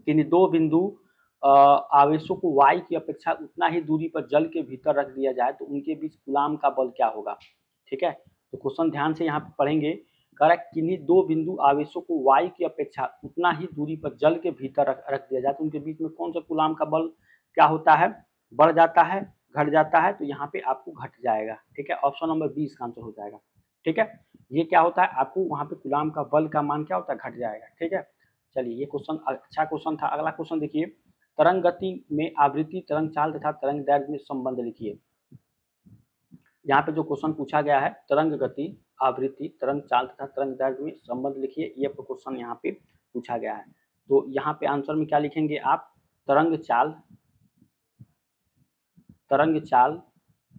कि दो बिंदु आवेशों को y की अपेक्षा उतना ही दूरी पर जल के भीतर रख दिया जाए तो उनके बीच कूलाम का बल क्या होगा। ठीक है, तो क्वेश्चन ध्यान से यहाँ पे पढ़ेंगे। करेक्ट, किन्हीं दो बिंदु आवेशों को y की अपेक्षा उतना ही दूरी पर जल के भीतर रख दिया जाए तो उनके बीच में कौन सा कूलाम का बल क्या होता है, बढ़ जाता है, घट जाता है, तो यहाँ पे आपको घट जाएगा। ठीक है, ऑप्शन नंबर 20 का आंसर हो जाएगा। ठीक है, ये क्या होता है, आपको वहाँ पे कूलाम का बल का मान क्या होता है, घट जाएगा। ठीक है, चलिए ये क्वेश्चन अच्छा क्वेश्चन था। अगला क्वेश्चन देखिए, तरंग गति में आवृत्ति, तरंग चाल तथा तरंग दैर्घ्य में संबंध लिखिए। यहाँ पे जो क्वेश्चन पूछा गया है, तरंग गति, आवृत्ति, तरंग चाल तथा तरंग दैर्घ्य में संबंध लिखिए, ये क्वेश्चन यहाँ पे पूछा गया है। तो यहाँ पे आंसर में क्या लिखेंगे आप, तरंग चाल, तरंग चाल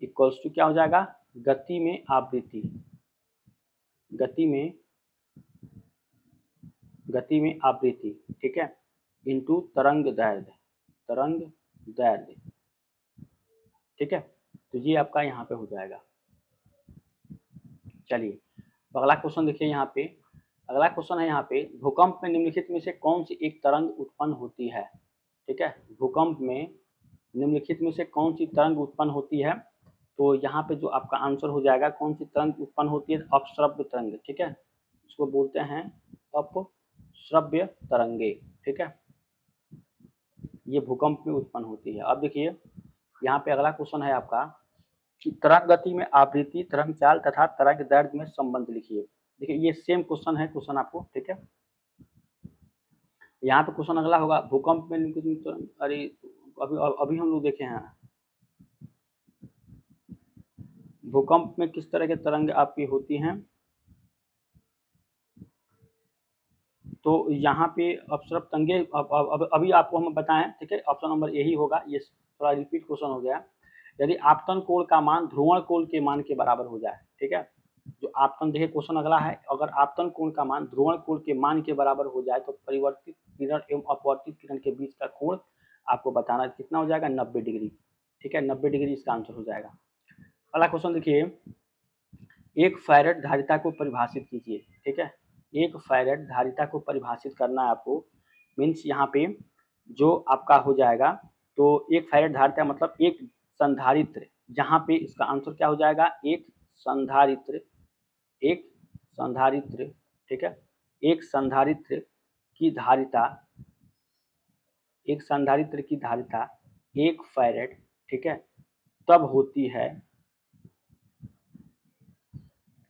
इक्वल्स टू क्या हो जाएगा, गति में आवृत्ति, गति में आवृत्ति। ठीक है, इंटू तरंग दैर्घ्य, तरंग दैर्घ्य। ठीक है, तो ये आपका यहाँ पे हो जाएगा। चलिए अगला क्वेश्चन देखिए, यहाँ पे अगला क्वेश्चन है, यहाँ पे भूकंप में निम्नलिखित में से कौन सी एक तरंग उत्पन्न होती है। ठीक है, भूकंप में निम्नलिखित में से कौन सी तरंग उत्पन्न होती है, तो यहाँ पे जो आपका आंसर हो जाएगा, कौन सी तरंग उत्पन्न होती है, अपश्रव्य तरंग। ठीक है, इसको बोलते हैं अपश्रव्य तरंगे। ठीक है, ये भूकंप में उत्पन्न होती है। अब देखिए यहाँ पे अगला क्वेश्चन है आपका कि तरंग गति में आवृत्ति, तरंग चाल तथा तरंग दैर्घ्य में संबंध लिखिए। देखिए ये सेम क्वेश्चन है, क्वेश्चन आपको। ठीक है, यहाँ पे क्वेश्चन अगला होगा, भूकंप में अरे अभी हम लोग देखे हैं भूकंप में किस तरह के तरंग आपकी होती हैं, तो यहाँ पे अपसरव तरंगे अभी आपको हम बताएं। ठीक है, ऑप्शन नंबर यही होगा, ये थोड़ा रिपीट क्वेश्चन हो गया। यदि आपतन कोण का मान ध्रुवण कोण के मान के बराबर हो जाए। ठीक है, जो आपतन, देखिए क्वेश्चन अगला है, अगर आपतन कोण का मान ध्रुवण कोण के मान के बराबर हो जाए तो परिवर्तित किरण एवं अपवर्तित किरण के बीच का कोण आपको बताना कितना हो जाएगा, 90 डिग्री। ठीक है, 90 डिग्री इसका आंसर हो जाएगा। अगला क्वेश्चन देखिए, एक फैरेड धारिता को परिभाषित कीजिए। ठीक है, एक फैरेड धारिता को परिभाषित करना है आपको, मीन्स यहाँ पे जो आपका हो जाएगा, तो एक फैरेड धारिता मतलब एक संधारित्र, जहाँ पे इसका आंसर क्या हो जाएगा, एक संधारित्र, एक संधारित्र। ठीक है, एक संधारित्र की धारिता, एक संधारित्र की धारिता 1 फैरेड। ठीक है, तब होती है,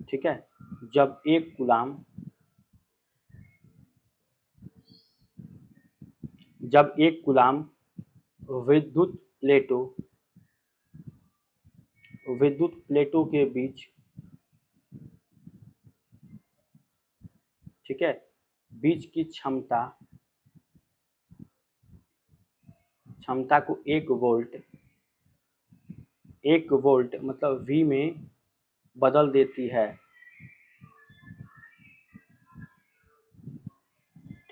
ठीक है, जब एक कूलाम, जब एक कूलाम विद्युत प्लेटों के बीच, ठीक है, बीच की क्षमता को 1 वोल्ट मतलब V में बदल देती है।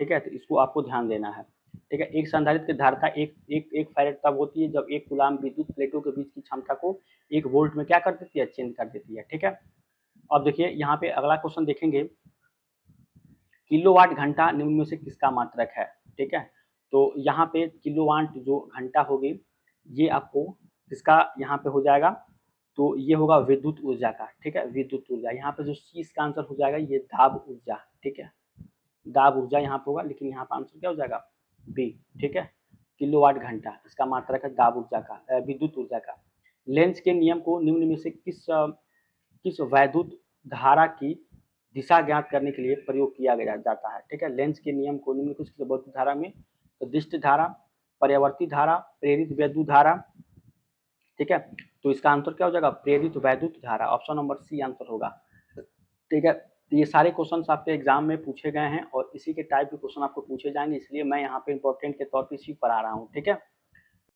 ठीक है, तो इसको आपको ध्यान देना है। ठीक है, एक संधारित्र की धारिता एक फैरेड तब होती है जब एक कूलाम्ब विद्युत प्लेटों के बीच की क्षमता को 1 वोल्ट में क्या कर देती है, चेंज कर देती है। ठीक है, अब देखिए यहाँ पे अगला क्वेश्चन देखेंगे, किलोवाट घंटा निम्न में से किसका मात्रक है। ठीक है, तो यहाँ पे किलोवाट जो घंटा होगी ये आपको किसका यहाँ पे हो जाएगा, तो ये होगा विद्युत ऊर्जा का। ठीक है, विद्युत ऊर्जा, यहाँ पे जो सी इसका आंसर हो जाएगा ये दाब ऊर्जा। ठीक है, दाब ऊर्जा यहाँ पे होगा, लेकिन यहाँ पे आंसर क्या हो जाएगा, बी। ठीक है, किलोवाट घंटा इसका मात्रक है दाब ऊर्जा का, विद्युत ऊर्जा का। लेंस के नियम को निम्न में से किस वैद्युत धारा की दिशा ज्ञात करने के लिए प्रयोग किया गया जाता है। ठीक है, लेंस के नियम को निम्न किस वैद्युत धारा में, तो दृष्टि धारा, पर्यावर्ती धारा, प्रेरित वैद्युत धारा। ठीक है, तो इसका आंसर क्या हो जाएगा, प्रेरित वैद्युत धारा, ऑप्शन नंबर सी आंसर होगा। ठीक है, तो ये सारे क्वेश्चन आपके एग्जाम में पूछे गए हैं और इसी के टाइप के क्वेश्चन आपको पूछे जाएंगे, इसलिए मैं यहाँ पे इंपॉर्टेंट के तौर पर इसी पर आ रहा हूँ। ठीक है,